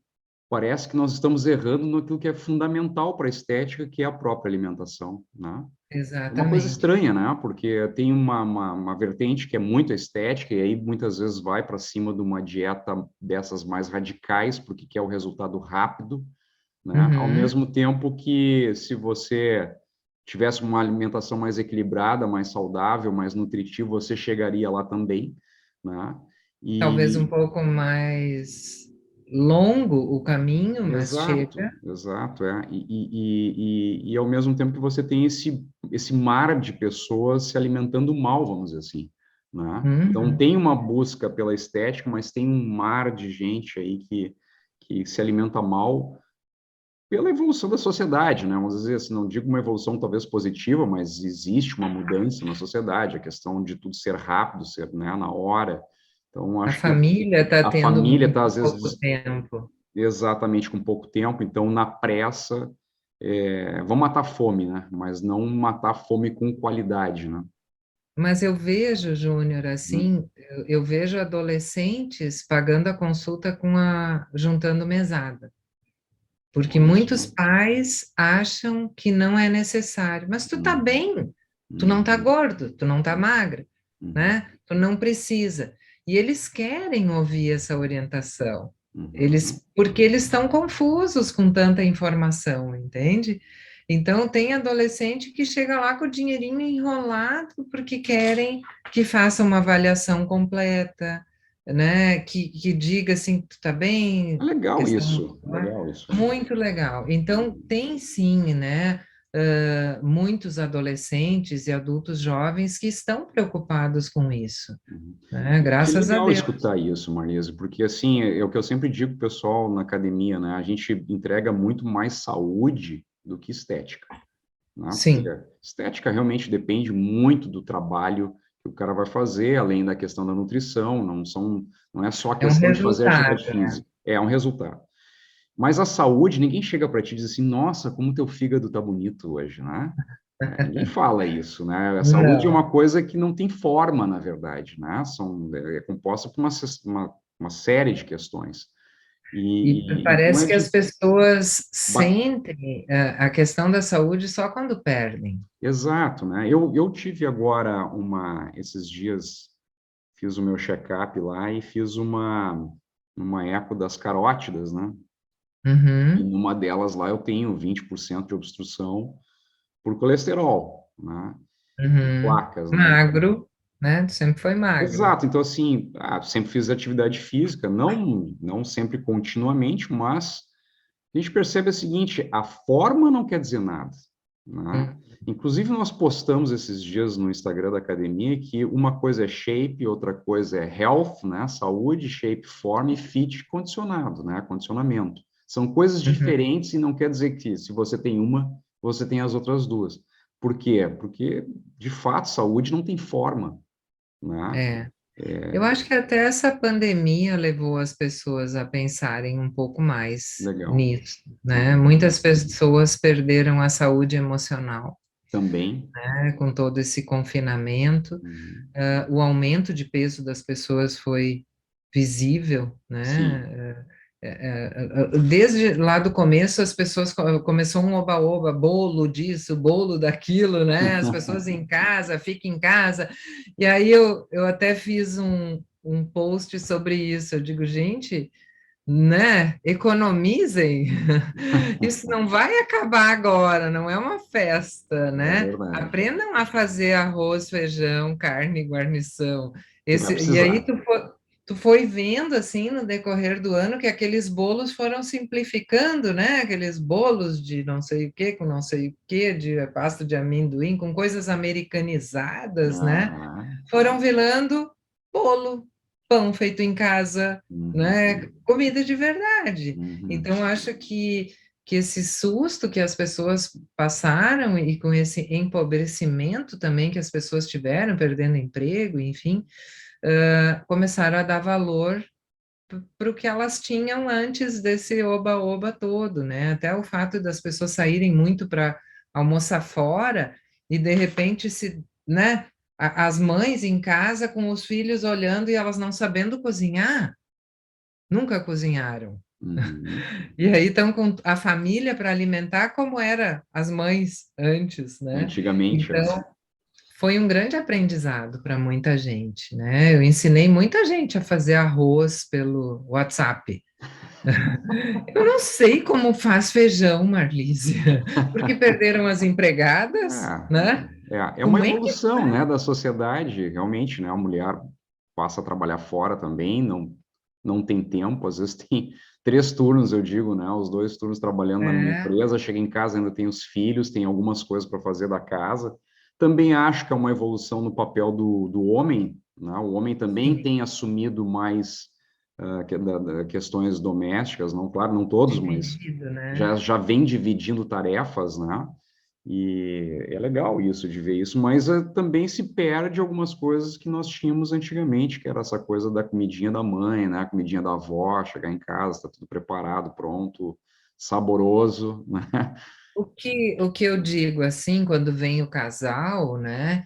parece que nós estamos errando naquilo que é fundamental para a estética, que é a própria alimentação, né? É uma coisa exatamente. estranha, né? Porque tem uma vertente que é muito estética, e aí muitas vezes vai para cima de uma dieta dessas mais radicais, porque quer o resultado rápido, né? Ao Uhum. mesmo tempo que se você tivesse uma alimentação mais equilibrada, mais saudável, mais nutritiva, você chegaria lá também, né? Talvez um E pouco mais longo o caminho, mas exato, chega. exato, é. E ao mesmo tempo que você tem esse mar de pessoas se alimentando mal, vamos dizer assim, né? Então, tem uma busca pela estética, mas tem um mar de gente aí que se alimenta mal pela evolução da sociedade, né? Vamos dizer assim, não digo uma evolução talvez positiva, mas existe uma mudança na sociedade, a questão de tudo ser rápido, ser, né, na hora. Então, A acho que família está a tendo família muito está, às pouco vezes, tempo. exatamente com pouco tempo, então, na pressa, vão matar a fome, né? Mas não matar a fome com qualidade, né? Mas eu vejo, Júnior, Hum, assim, eu vejo adolescentes pagando a consulta juntando mesada. Porque olha muitos só. pais acham que não é necessário. Mas tu tá Uhum, bem, tu não tá uhum, gordo, tu não tá magra, uhum, né? Tu não precisa. E eles querem ouvir essa orientação. uhum. Porque eles estão confusos com tanta informação, entende? Então, tem adolescente que chega lá com o dinheirinho enrolado porque querem que faça uma avaliação completa, né? Que diga assim, tu tá bem, Legal questão, isso, né? legal isso. Muito legal. Então, Uhum, tem sim, né? Muitos adolescentes e adultos jovens que estão preocupados com isso, uhum. né? Que Graças a legal Deus. escutar isso, Marisa, porque assim, é o que eu sempre digo pro pessoal na academia, né? A gente entrega muito mais saúde do que estética, né? Porque Sim, estética realmente depende muito do trabalho que o cara vai fazer, além da questão da nutrição, não é só a é um questão de fazer atividade resultado. física, é um resultado. Mas a saúde, ninguém chega para ti e diz assim, nossa, como teu fígado tá bonito hoje, né? Ninguém fala isso, né? A saúde é Não. uma coisa que não tem forma, na verdade, né? É composta por uma série de questões. E Então é parece que as de. pessoas ba- sentem a questão da saúde só quando perdem. Exato, né? Eu tive agora esses dias, fiz o meu check-up lá e fiz uma eco das carótidas, né? E Uhum, numa delas lá eu tenho 20% de obstrução por colesterol, né? uhum. Placas, né? Magro, né? Sempre foi magro. Exato, então assim, sempre fiz atividade física, não sempre continuamente, mas a gente percebe o seguinte, a forma não quer dizer nada, né? Hum, Inclusive nós postamos esses dias no Instagram da academia que uma coisa é shape, outra coisa é health, né? Saúde, shape, forma e fit condicionado, né? Condicionamento. São coisas uhum. diferentes e não quer dizer que se você tem uma, você tem as outras duas. Por quê? Porque, de fato, saúde não tem forma, né? É. Eu acho que até essa pandemia levou as pessoas a pensarem um pouco mais Legal. nisso, né? Uhum. Muitas pessoas perderam a saúde emocional, Também. né, com todo esse confinamento. Uhum. O aumento de peso das pessoas foi visível, Sim. né? Desde lá do começo, as pessoas começou um oba-oba, bolo disso, bolo daquilo, né? As pessoas em casa, fica em casa. E aí eu até fiz um post sobre isso. Eu digo, gente, né? Economizem. Isso não vai acabar agora, não é uma festa, É né? verdade. Aprendam a fazer arroz, feijão, carne, guarnição. Que vai E aí precisar. tu foi vendo assim no decorrer do ano que aqueles bolos foram simplificando, né? Aqueles bolos de não sei o que, com não sei o que, de pasta de amendoim, com coisas americanizadas, né? Aham. Foram virando bolo, pão feito em casa, né? Uhum. Comida de verdade. Uhum. Então, acho que esse susto que as pessoas passaram e com esse empobrecimento também que as pessoas tiveram, perdendo emprego, enfim, começaram a dar valor para o que elas tinham antes desse oba-oba todo, né? Até o fato das pessoas saírem muito para almoçar fora e de repente né? As mães em casa com os filhos olhando e elas não sabendo cozinhar, nunca cozinharam. Uhum. E aí estão com a família para alimentar como era as mães antes, né? Antigamente, Então, foi um grande aprendizado para muita gente, né? Eu ensinei muita gente a fazer arroz pelo WhatsApp. Eu não sei como faz feijão, Marlise, porque perderam as empregadas, ah, né? é uma Como é que evolução, né, da sociedade, realmente, né, a mulher passa a trabalhar fora também, não tem tempo, às vezes tem 3 turnos, eu digo, né, os 2 turnos trabalhando na minha é? empresa, chega em casa, ainda tem os filhos, tem algumas coisas para fazer da casa. Também acho que é uma evolução no papel do homem, né? O homem também tem assumido mais questões domésticas, não, claro, não todos, mas Dividido, né? já vem dividindo tarefas, né? E é legal isso, de ver isso, mas também se perde algumas coisas que nós tínhamos antigamente, que era essa coisa da comidinha da mãe, né? A comidinha da avó, chegar em casa, tá tudo preparado, pronto, saboroso, né? O que eu digo assim, quando vem o casal, né?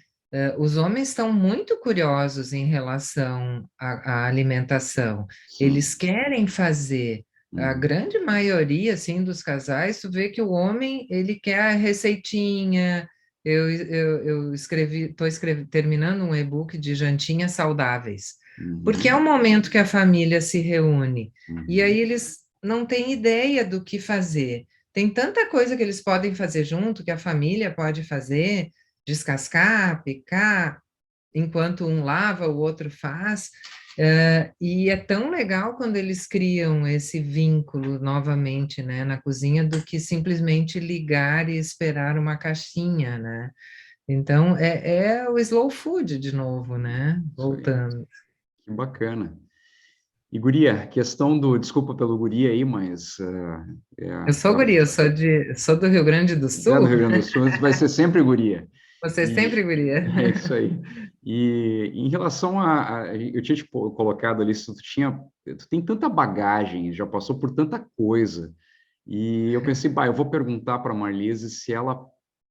Os homens estão muito curiosos em relação à alimentação. Sim. Eles querem fazer. A Uhum. grande maioria, assim, dos casais, tu vê que o homem, ele quer a receitinha. Eu estou terminando um e-book de jantinhas saudáveis, porque é o Uhum. momento que a família se reúne. E aí Uhum. eles não têm ideia do que fazer. Tem tanta coisa que eles podem fazer junto, que a família pode fazer, descascar, picar, enquanto um lava, o outro faz. E é tão legal quando eles criam esse vínculo novamente, né, na cozinha, do que simplesmente ligar e esperar uma caixinha, né? Então, é o slow food de novo, né? Isso aí, Voltando. que bacana. E guria, questão do, desculpa pelo guria aí, mas Eu sou guria, sou do Rio Grande do é do Sul, Rio Grande do Sul, vai ser sempre guria. você é E sempre guria. é isso aí. E em relação eu tinha te colocado ali, se tu tem tanta bagagem, já passou por tanta coisa, e eu pensei, bah, eu vou perguntar para a Marlise se ela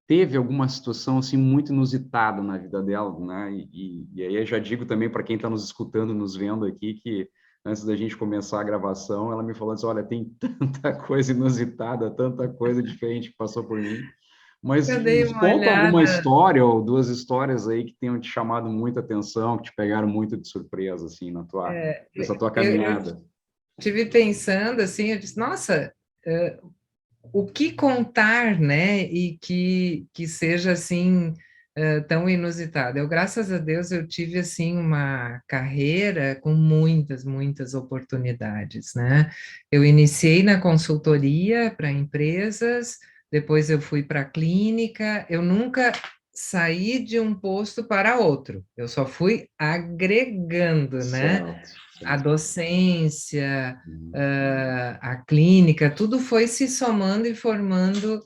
teve alguma situação assim muito inusitada na vida dela, né? E aí eu já digo também para quem está nos escutando, nos vendo aqui, que antes da gente começar a gravação, ela me falou assim, olha, tem tanta coisa inusitada, tanta coisa diferente que passou por mim. Mas Eu dei nos uma conta alguma olhada. história ou duas histórias aí que tenham te chamado muita atenção, que te pegaram muito de surpresa, assim, nessa tua Eu caminhada. tive pensando assim, eu disse, nossa, o que contar, né? E que seja assim tão inusitado. Eu, graças a Deus, eu tive assim uma carreira com muitas, muitas oportunidades, né? Eu iniciei na consultoria para empresas, depois eu fui para a clínica, eu nunca saí de um posto para outro, eu só fui agregando, né? Certo, A certo. docência, Uhum. a clínica, tudo foi se somando e formando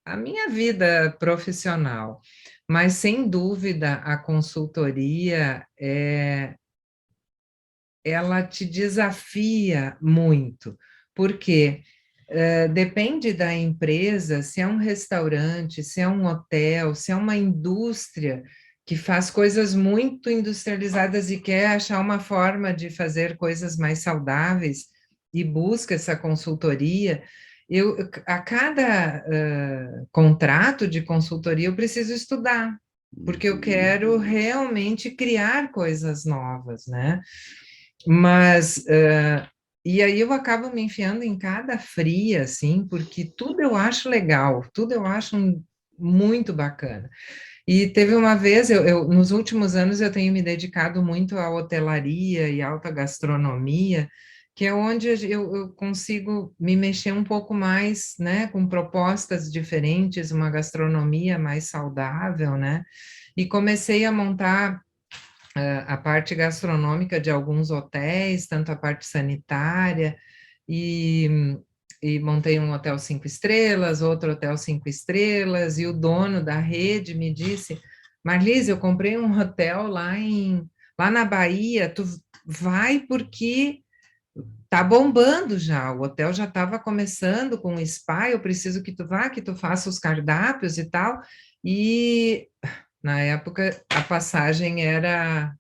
a minha vida profissional. Mas, sem dúvida, a consultoria, ela te desafia muito, porque depende da empresa, se é um restaurante, se é um hotel, se é uma indústria que faz coisas muito industrializadas e quer achar uma forma de fazer coisas mais saudáveis e busca essa consultoria. A cada contrato de consultoria, eu preciso estudar, porque eu Uhum. quero realmente criar coisas novas, né? Mas, e aí eu acabo me enfiando em cada fria, assim, porque tudo eu acho legal, tudo eu acho muito bacana. E teve uma vez, nos últimos anos, eu tenho me dedicado muito à hotelaria e alta gastronomia, que é onde eu consigo me mexer um pouco mais, né, com propostas diferentes, uma gastronomia mais saudável, né? E comecei a montar a parte gastronômica de alguns hotéis, tanto a parte sanitária, e, e montei um hotel 5 estrelas, outro hotel 5 estrelas, e o dono da rede me disse, Marlise, eu comprei um hotel lá na Bahia, tu vai porque tá bombando já, o hotel já estava começando com o spa, eu preciso que tu vá, que tu faça os cardápios e tal, e na época, a passagem era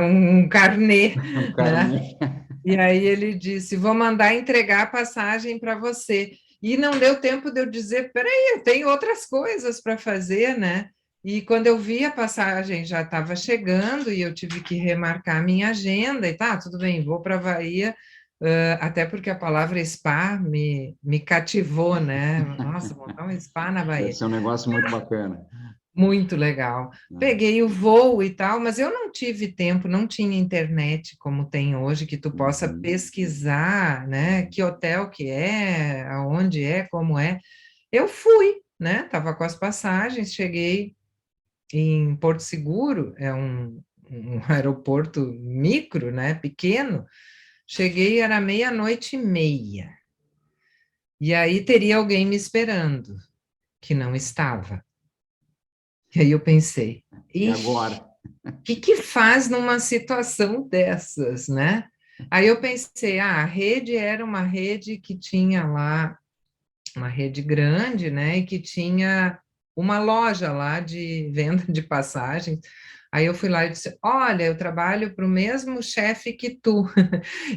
um carnê, O cara, né? né? E aí ele disse: Vou mandar entregar a passagem para você. E não deu tempo de eu dizer: Peraí, eu tenho outras coisas para fazer, né? E quando eu vi a passagem já estava chegando e eu tive que remarcar a minha agenda e tá, tudo bem, vou para a Bahia, até porque a palavra spa me cativou, né? Nossa, montar um spa na Deve Bahia. ser um negócio muito bacana. Muito legal. Né? Peguei o voo e tal, mas eu não tive tempo, não tinha internet como tem hoje, que tu possa Uhum. pesquisar, né? Que hotel que é, aonde é, como é. Eu fui, né? Tava com as passagens, cheguei em Porto Seguro, é um aeroporto micro, né, pequeno. Cheguei, era 00:30. E aí teria alguém me esperando, que não estava. E aí eu pensei, E agora? o que faz numa situação dessas, né? Aí eu pensei, a rede era uma rede que tinha lá, uma rede grande, né? E que tinha uma loja lá de venda de passagens. Aí eu fui lá e disse, olha, eu trabalho para o mesmo chefe que tu.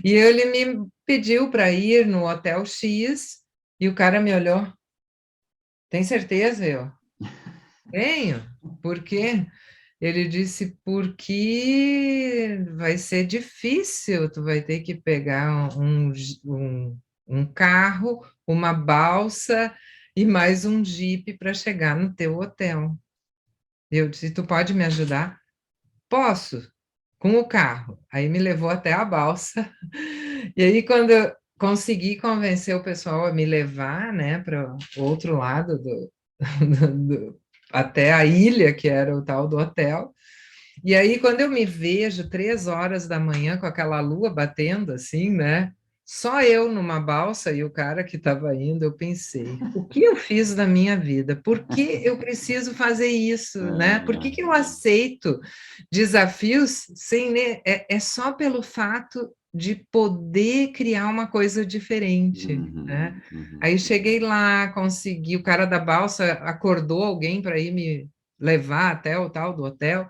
E ele me pediu para ir no Hotel X, e o cara me olhou, tem certeza? Eu, tenho. Por quê? Ele disse, porque vai ser difícil, tu vai ter que pegar um carro, uma balsa e mais um jipe para chegar no teu hotel. Eu disse, tu pode me ajudar? Posso, com o carro. Aí me levou até a balsa. E aí, quando eu consegui convencer o pessoal a me levar, né, para o outro lado até a ilha, que era o tal do hotel. E aí, quando eu me vejo 3 horas da manhã com aquela lua batendo assim, né? Só eu numa balsa e o cara que estava indo, eu pensei, o que eu fiz da minha vida? Por que eu preciso fazer isso, né? Por que eu aceito desafios sem... É só pelo fato de poder criar uma coisa diferente, né? Aí cheguei lá, consegui, o cara da balsa acordou alguém para ir me levar até o tal do hotel,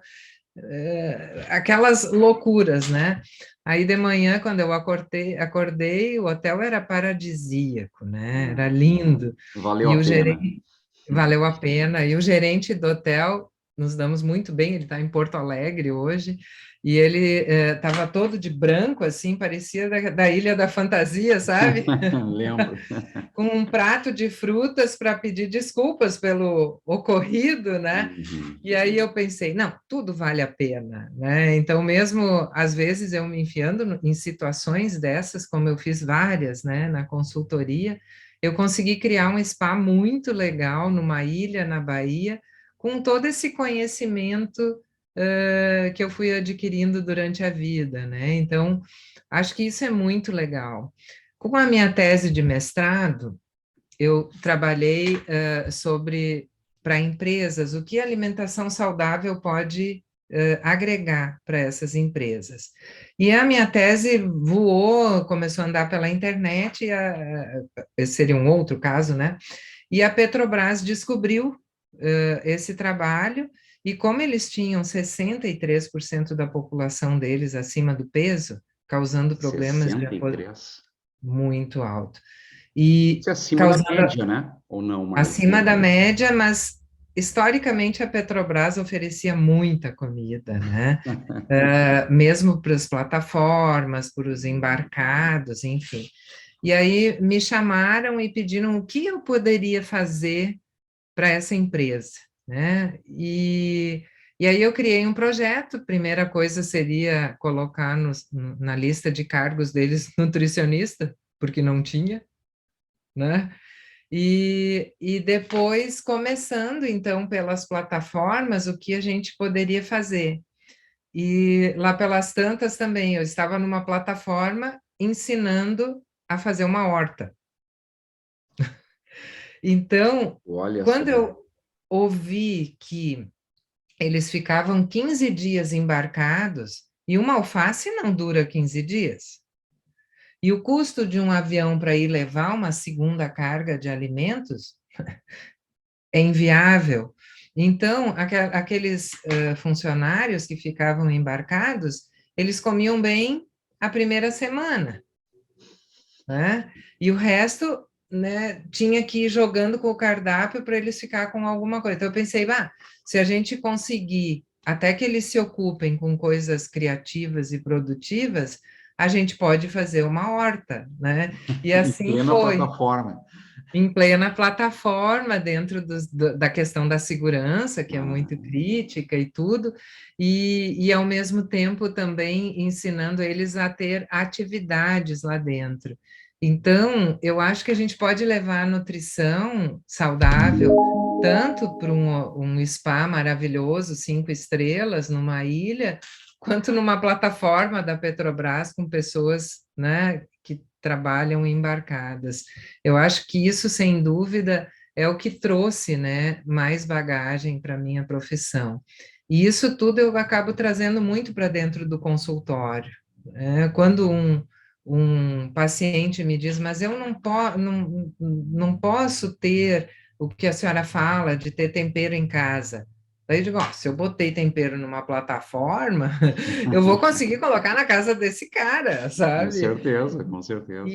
aquelas loucuras, né? Aí de manhã, quando eu acordei, o hotel era paradisíaco, né? Era lindo. Valeu E a o pena. gerente, valeu a pena. E o gerente do hotel, nos damos muito bem, ele está em Porto Alegre hoje, e ele estava todo de branco, assim, parecia da Ilha da Fantasia, sabe? Lembro. Com um prato de frutas para pedir desculpas pelo ocorrido, né? E aí eu pensei, não, tudo vale a pena, né? Então, mesmo às vezes eu me enfiando em situações dessas, como eu fiz várias, né, na consultoria, eu consegui criar um spa muito legal numa ilha na Bahia, com todo esse conhecimento que eu fui adquirindo durante a vida, né? Então, acho que isso é muito legal. Com a minha tese de mestrado, eu trabalhei sobre, para empresas, o que a alimentação saudável pode agregar para essas empresas. E a minha tese voou, começou a andar pela internet, esse seria um outro caso, né? E a Petrobras descobriu esse trabalho, e como eles tinham 63% da população deles acima do peso, causando problemas de 63. muito alto. E Isso é acima da causando média, né? Ou não mais? acima da média, mas historicamente a Petrobras oferecia muita comida, né? Mesmo para as plataformas, para os embarcados, enfim. E aí me chamaram e pediram o que eu poderia fazer para essa empresa, né? E aí eu criei um projeto. Primeira coisa seria colocar na lista de cargos deles nutricionista, porque não tinha, né? E depois, começando, então, pelas plataformas, o que a gente poderia fazer. E lá pelas tantas também, eu estava numa plataforma ensinando a fazer uma horta. Então, Olha só. quando eu ouvi que eles ficavam 15 dias embarcados, e uma alface não dura 15 dias. E o custo de um avião para ir levar uma segunda carga de alimentos é inviável. Então, aqueles funcionários que ficavam embarcados, eles comiam bem a primeira semana, né? E o resto, né, tinha que ir jogando com o cardápio para eles ficar com alguma coisa. Então, eu pensei, se a gente conseguir até que eles se ocupem com coisas criativas e produtivas, a gente pode fazer uma horta, né? E assim plena foi. plataforma. Em plena plataforma, dentro da questão da segurança, que é muito crítica e tudo, e ao mesmo tempo também ensinando eles a ter atividades lá dentro. Então, eu acho que a gente pode levar a nutrição saudável tanto para um spa maravilhoso, 5 estrelas, numa ilha, quanto numa plataforma da Petrobras com pessoas, né, que trabalham embarcadas. Eu acho que isso, sem dúvida, é o que trouxe, né, mais bagagem para a minha profissão. E isso tudo eu acabo trazendo muito para dentro do consultório. Quando um paciente me diz, mas eu não posso ter o que a senhora fala de ter tempero em casa. Daí eu digo, ó, se eu botei tempero numa plataforma, eu vou conseguir colocar na casa desse cara, Com sabe? certeza, com certeza.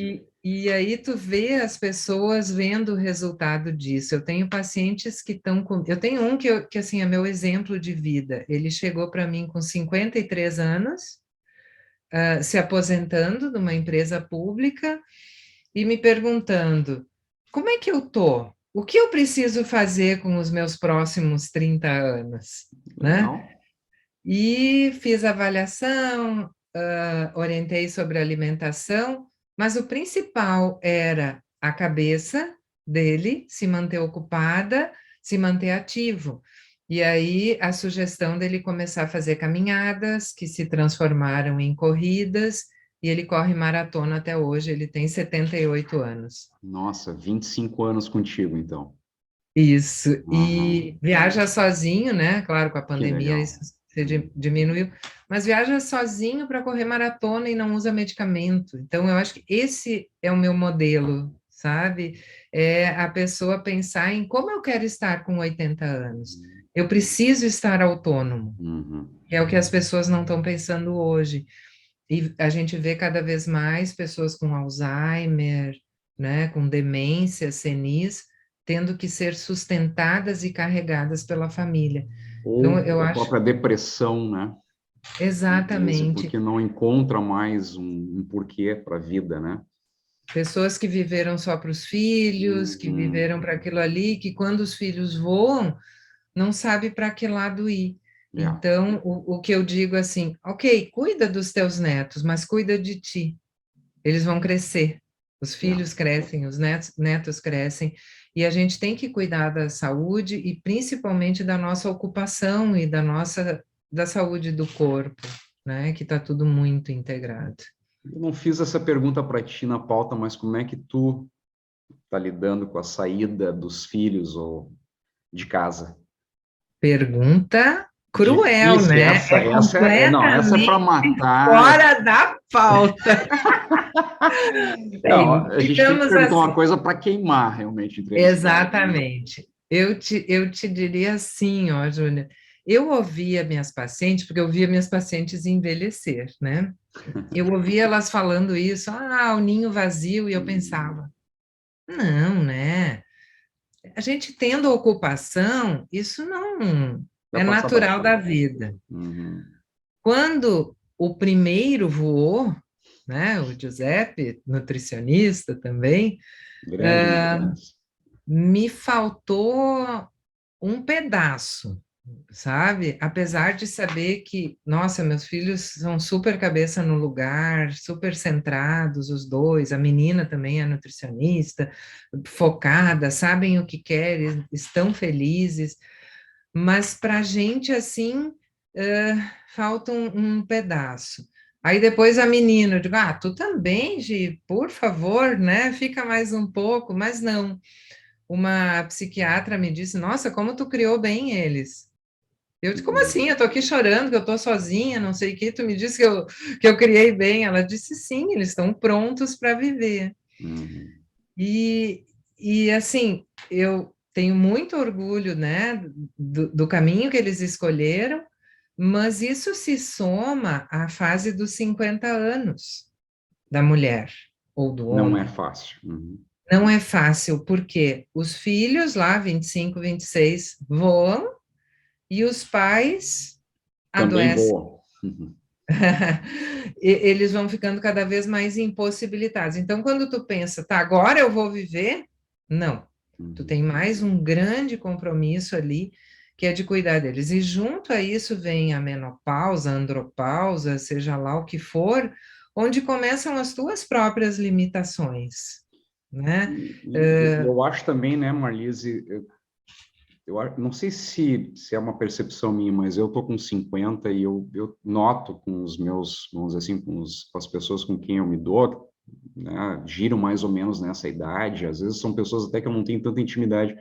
E aí tu vê as pessoas vendo o resultado disso. Eu tenho pacientes que estão com... Eu tenho um que assim, é meu exemplo de vida. Ele chegou para mim com 53 anos, se aposentando de uma empresa pública e me perguntando, como é que eu tô? O que eu preciso fazer com os meus próximos 30 anos, né? Legal. E fiz a avaliação, orientei sobre alimentação, mas o principal era a cabeça dele se manter ocupada, se manter ativo. E aí a sugestão dele começar a fazer caminhadas que se transformaram em corridas, e ele corre maratona até hoje, ele tem 78 anos. Nossa, 25 anos contigo, então. Isso, Aham. e viaja sozinho, né? Claro, com a Que pandemia legal. isso se diminuiu, mas viaja sozinho para correr maratona e não usa medicamento. Então, eu acho que esse é o meu modelo, sabe? É a pessoa pensar em como eu quero estar com 80 anos. Eu preciso estar autônomo, Uhum. que é o que as pessoas não estão pensando hoje. E a gente vê cada vez mais pessoas com Alzheimer, né, com demência, senis, tendo que ser sustentadas e carregadas pela família. Então, Ou eu a acho própria depressão, né? Crise, exatamente porque não encontra mais um porquê para a vida, né? pessoas que viveram só para os filhos, que Uhum. viveram para aquilo ali, que quando os filhos voam, não sabe para que lado ir. É. Então, o que eu digo assim, ok, cuida dos teus netos, mas cuida de ti. Eles vão crescer, os É. filhos crescem, os netos crescem, e a gente tem que cuidar da saúde e principalmente da nossa ocupação e da saúde do corpo, né? Que está tudo muito integrado. Eu não fiz essa pergunta para ti na pauta, mas como é que tu está lidando com a saída dos filhos ou de casa? Pergunta cruel, Difícil, né? É não, essa é para completamente matar. fora da pauta. Não, Bem, a gente tem que digamos perguntar uma assim, coisa para queimar realmente o entrevistado, né? exatamente. Eu te diria assim, ó, Júlia, eu ouvia minhas pacientes, porque eu via minhas pacientes envelhecer, né? Eu ouvia elas falando isso, o ninho vazio, e eu pensava, não, né? A gente tendo ocupação, isso não Vai é passar natural da batido. vida. Uhum. Quando o primeiro voou, né, o Giuseppe, nutricionista também, Grande lembrança. me faltou um pedaço, sabe? Apesar de saber que, nossa, meus filhos são super cabeça no lugar, super centrados, os dois, a menina também é nutricionista, focada, sabem o que querem, estão felizes, mas para a gente, assim, falta um pedaço. Aí depois a menina, eu digo, tu também, Gi, por favor, né? Fica mais um pouco, mas não. Uma psiquiatra me disse, nossa, como tu criou bem eles. Eu disse, como assim? Eu tô aqui chorando, que eu tô sozinha, não sei o que, tu me disse que eu criei bem. Ela disse, sim, eles estão prontos para viver. Uhum. E, e assim, eu tenho muito orgulho, né, do caminho que eles escolheram, mas isso se soma à fase dos 50 anos da mulher ou do Não é homem. fácil. Uhum. Não é fácil, porque os filhos lá, 25, 26, voam e os pais Também adoecem. voa. Uhum. Eles vão ficando cada vez mais impossibilitados. Então, quando tu pensa, tá, agora eu vou viver, não. Tu Uhum. tem mais um grande compromisso ali, que é de cuidar deles. E junto a isso vem a menopausa, a andropausa, seja lá o que for, onde começam as tuas próprias limitações, né? E eu acho também, né, Marlise, não sei se é uma percepção minha, mas eu tô com 50 e eu noto com os meus, vamos dizer assim, com as pessoas com quem eu me dou, né, giram mais ou menos nessa idade, às vezes são pessoas até que eu não tenho tanta intimidade.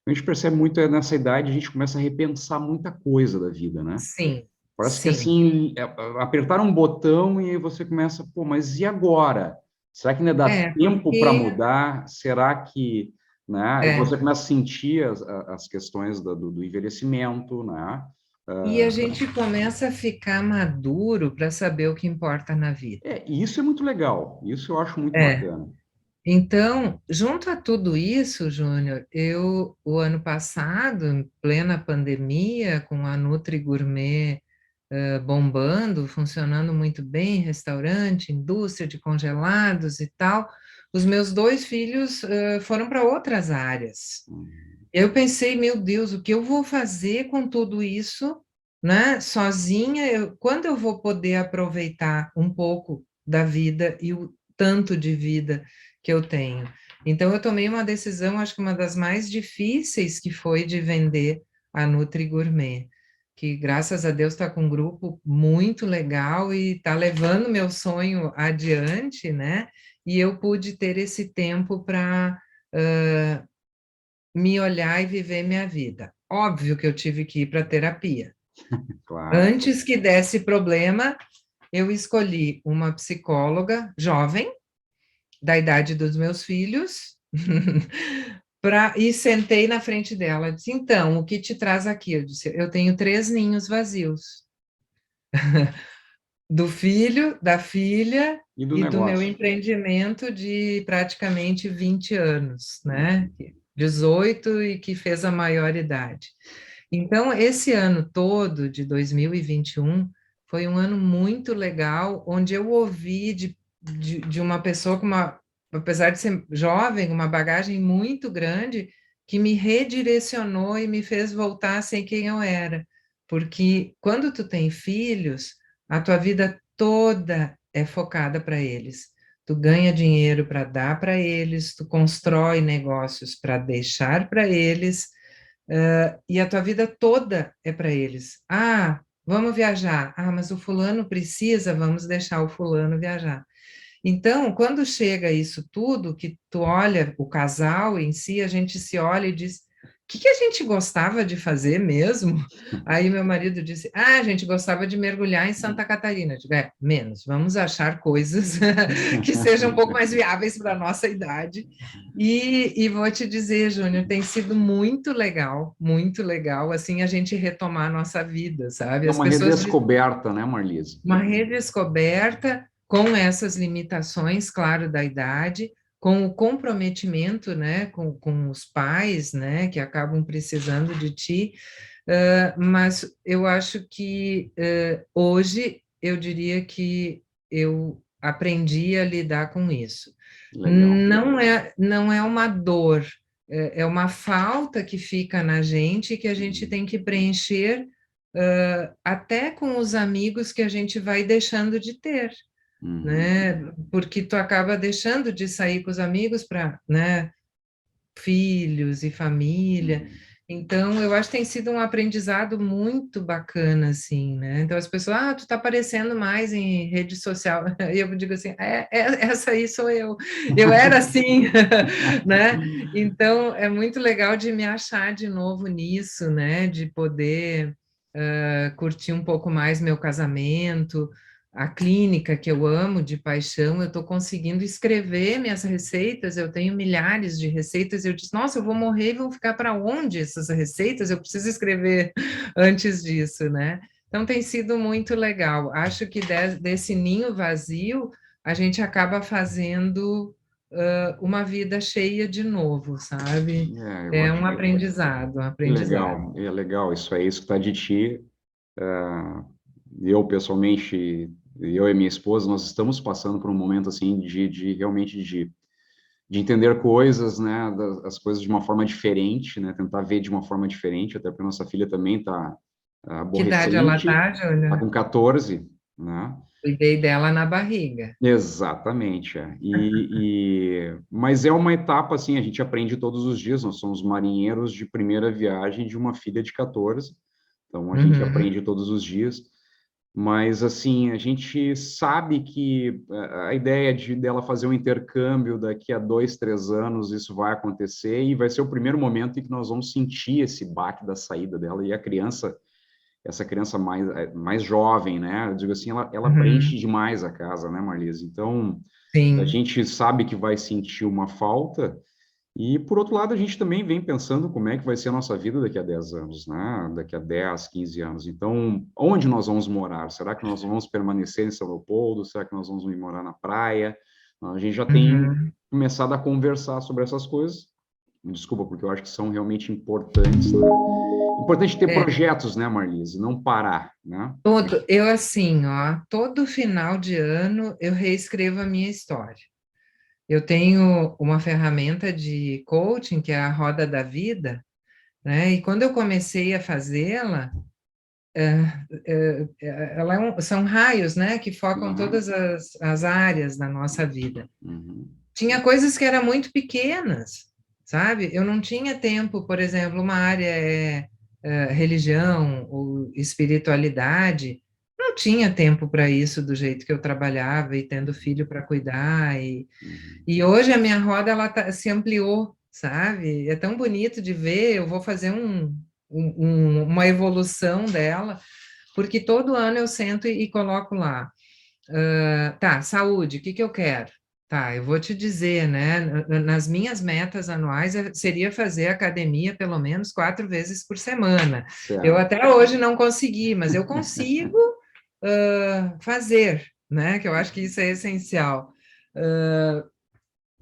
A gente percebe muito nessa idade, a gente começa a repensar muita coisa da vida, né? Sim, Parece que sim. assim, apertar um botão e aí você começa, pô, mas e agora? Será que ainda dá tempo para Porque mudar? Será que, né? E é, você começa a sentir as questões do envelhecimento, né? e a gente começa a ficar maduro para saber o que importa na vida. E isso é muito legal. Isso eu acho muito É. bacana. Então, junto a tudo isso, Júnior, o ano passado, em plena pandemia, com a Nutri Gourmet bombando, funcionando muito bem, restaurante, indústria de congelados e tal, os meus dois filhos foram para outras áreas. Eu pensei, meu Deus, o que eu vou fazer com tudo isso, né? Sozinha, quando eu vou poder aproveitar um pouco da vida e o tanto de vida que eu tenho? Então, eu tomei uma decisão, acho que uma das mais difíceis, que foi de vender a Nutri Gourmet, que graças a Deus está com um grupo muito legal e está levando meu sonho adiante, né? E eu pude ter esse tempo para me olhar e viver minha vida. Óbvio que eu tive que ir para terapia. Claro. Antes que desse problema, eu escolhi uma psicóloga jovem, da idade dos meus filhos, e sentei na frente dela. Disse: então, o que te traz aqui? Eu disse: eu tenho 3 ninhos vazios. Do filho, da filha E do e do meu negócio? empreendimento de praticamente 20 anos, né? 18 e que fez a maioridade. Então, esse ano todo de 2021 foi um ano muito legal, onde eu ouvi de uma pessoa com apesar de ser jovem, uma bagagem muito grande, que me redirecionou e me fez voltar a ser quem eu era. Porque quando tu tem filhos, a tua vida toda é focada para eles. Tu ganha dinheiro para dar para eles, tu constrói negócios para deixar para eles, e a tua vida toda é para eles. Ah, vamos viajar. Ah, mas o fulano precisa, vamos deixar o fulano viajar. Então, quando chega isso tudo, que tu olha o casal em si, a gente se olha e diz: o que que a gente gostava de fazer mesmo? Aí meu marido disse: ah, a gente gostava de mergulhar em Santa Catarina. Eu digo: menos, vamos achar coisas que sejam um pouco mais viáveis para a nossa idade. E vou te dizer, Júnior, tem sido muito legal, assim, a gente retomar a nossa vida, sabe? É As uma pessoas redescoberta, né, Marlise? uma redescoberta com essas limitações, claro, da idade, com o comprometimento, né, com os pais, né, que acabam precisando de ti, mas eu acho que hoje eu diria que eu aprendi a lidar com isso. Legal. Não é uma dor, é uma falta que fica na gente que a gente tem que preencher até com os amigos que a gente vai deixando de ter, Uhum. né? Porque tu acaba deixando de sair com os amigos para, né, filhos e família. Uhum. Então, eu acho que tem sido um aprendizado muito bacana, assim, né? Então, as pessoas, ah, tu tá aparecendo mais em rede social. E eu digo assim, essa aí sou eu. Eu era assim, né? Então, é muito legal de me achar de novo nisso, né? De poder curtir um pouco mais meu casamento, a clínica que eu amo de paixão, eu estou conseguindo escrever minhas receitas, eu tenho milhares de receitas, eu disse, nossa, eu vou morrer e vou ficar para onde essas receitas? Eu preciso escrever antes disso, né? Então tem sido muito legal. Acho que desse ninho vazio, a gente acaba fazendo uma vida cheia de novo, sabe? Eu É acho um aprendizado, um que aprendizado. legal, é legal, isso aí, isso que está de ti. Ah, eu, pessoalmente, eu e minha esposa, nós estamos passando por um momento, assim, de realmente de entender coisas, né, as coisas de uma forma diferente, né, tentar ver de uma forma diferente, até porque nossa filha também está Que idade ela aborrecente, tá, está Júlia? com 14, né, Cuidei dela na barriga. Exatamente, é. Mas é uma etapa, assim, a gente aprende todos os dias, nós somos marinheiros de primeira viagem de uma filha de 14, então a gente Uhum, aprende todos os dias, mas, assim, a gente sabe que a ideia dela fazer um intercâmbio daqui a 2, 3 anos, isso vai acontecer e vai ser o primeiro momento em que nós vamos sentir esse baque da saída dela, e a criança, essa criança mais jovem, né? Eu digo assim, ela preenche uhum, demais a casa, né, Marlise? Então, a sim. gente sabe que vai sentir uma falta, e por outro lado, a gente também vem pensando como é que vai ser a nossa vida daqui a 10 anos, né? Daqui a 10, 15 anos. Então, onde nós vamos morar? Será que nós vamos permanecer em São Leopoldo? Será que nós vamos ir morar na praia? A gente já tem Uhum. começado a conversar sobre essas coisas. Desculpa, porque eu acho que são realmente importantes, né? Importante ter É, projetos, né, Marlise? Não parar, né? eu assim, ó, todo final de ano eu reescrevo a minha história. Eu tenho uma ferramenta de coaching, que é a Roda da Vida, né? E quando eu comecei a fazê-la, ela são raios, né, que focam Aham. todas as áreas da nossa vida. Uhum. Tinha coisas que eram muito pequenas, sabe? Eu não tinha tempo, por exemplo, uma área religião ou espiritualidade, não tinha tempo para isso do jeito que eu trabalhava e tendo filho para cuidar. Uhum. E hoje a minha roda ela se ampliou, sabe? É tão bonito de ver, eu vou fazer uma evolução dela, porque todo ano eu sento e coloco lá. Tá, saúde, o que que eu quero? Tá, eu vou te dizer, né? Nas minhas metas anuais seria fazer academia pelo menos 4 vezes por semana. Eu Certo. até hoje não consegui, mas eu consigo fazer, né? Que eu acho que isso é essencial.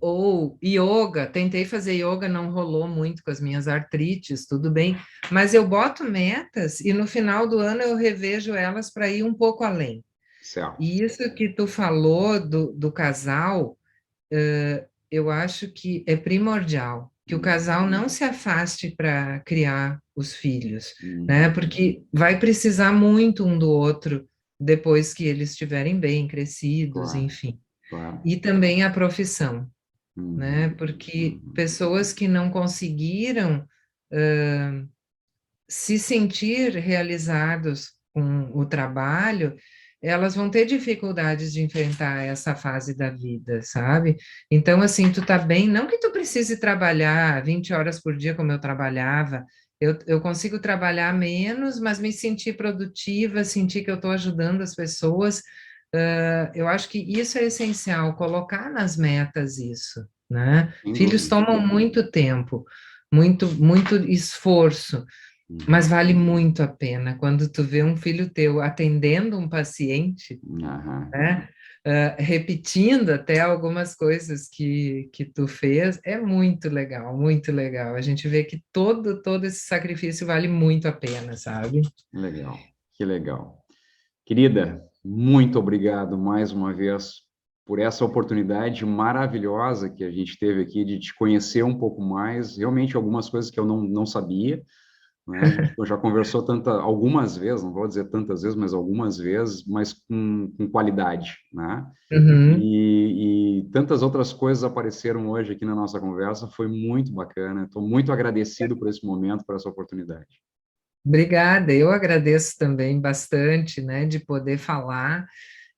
Ou yoga, tentei fazer yoga, não rolou muito com as minhas artrites, tudo bem, mas eu boto metas e no final do ano eu revejo elas para ir um pouco além. Certo. E isso que tu falou do casal, eu acho que é primordial, que o casal Uhum. não se afaste para criar os filhos, né? Uhum. Porque vai precisar muito um do outro depois que eles estiverem bem crescidos, Claro, enfim. claro. E também a profissão, né? Uhum. Porque Uhum. pessoas que não conseguiram se sentir realizados com o trabalho, elas vão ter dificuldades de enfrentar essa fase da vida, sabe? Então, assim, tu tá bem, não que tu precise trabalhar 20 horas por dia como eu trabalhava, eu consigo trabalhar menos, mas me sentir produtiva, sentir que eu estou ajudando as pessoas, eu acho que isso é essencial, colocar nas metas isso, né? Sem Filhos dúvida. tomam muito tempo, muito esforço, mas Uhum. vale muito a pena quando tu vê um filho teu atendendo um paciente, Aham. né? Repetindo até algumas coisas que tu fez, é muito legal, muito legal. A gente vê que todo esse sacrifício vale muito a pena, sabe? Legal. Que legal. Querida, muito obrigado mais uma vez por essa oportunidade maravilhosa que a gente teve aqui de te conhecer um pouco mais. Realmente, algumas coisas que eu não sabia, né? A gente já conversou algumas vezes, não vou dizer tantas vezes, mas algumas vezes, mas com qualidade, né? Uhum. E tantas outras coisas apareceram hoje aqui na nossa conversa, foi muito bacana. Estou muito agradecido por esse momento, por essa oportunidade. Obrigada, eu agradeço também bastante, né, de poder falar.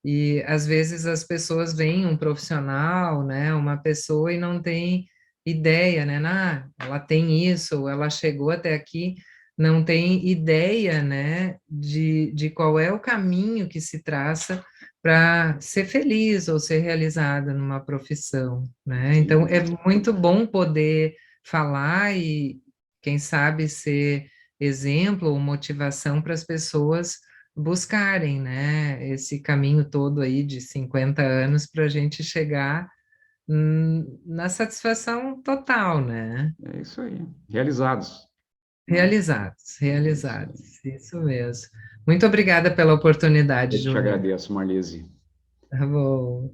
E às vezes as pessoas veem um profissional, né, uma pessoa e não tem ideia, né, ela tem isso, ou ela chegou até aqui, não tem ideia, né, de qual é o caminho que se traça para ser feliz ou ser realizado numa profissão, né? Sem Então é dúvida. muito bom poder falar e quem sabe ser exemplo ou motivação para as pessoas buscarem, né, esse caminho todo aí de 50 anos para a gente chegar na satisfação total, né? É isso aí. Realizados, né? Realizados, É isso aí. realizados, isso mesmo. Muito obrigada pela oportunidade, Eu te Júnior. agradeço, Marlise. Tá bom.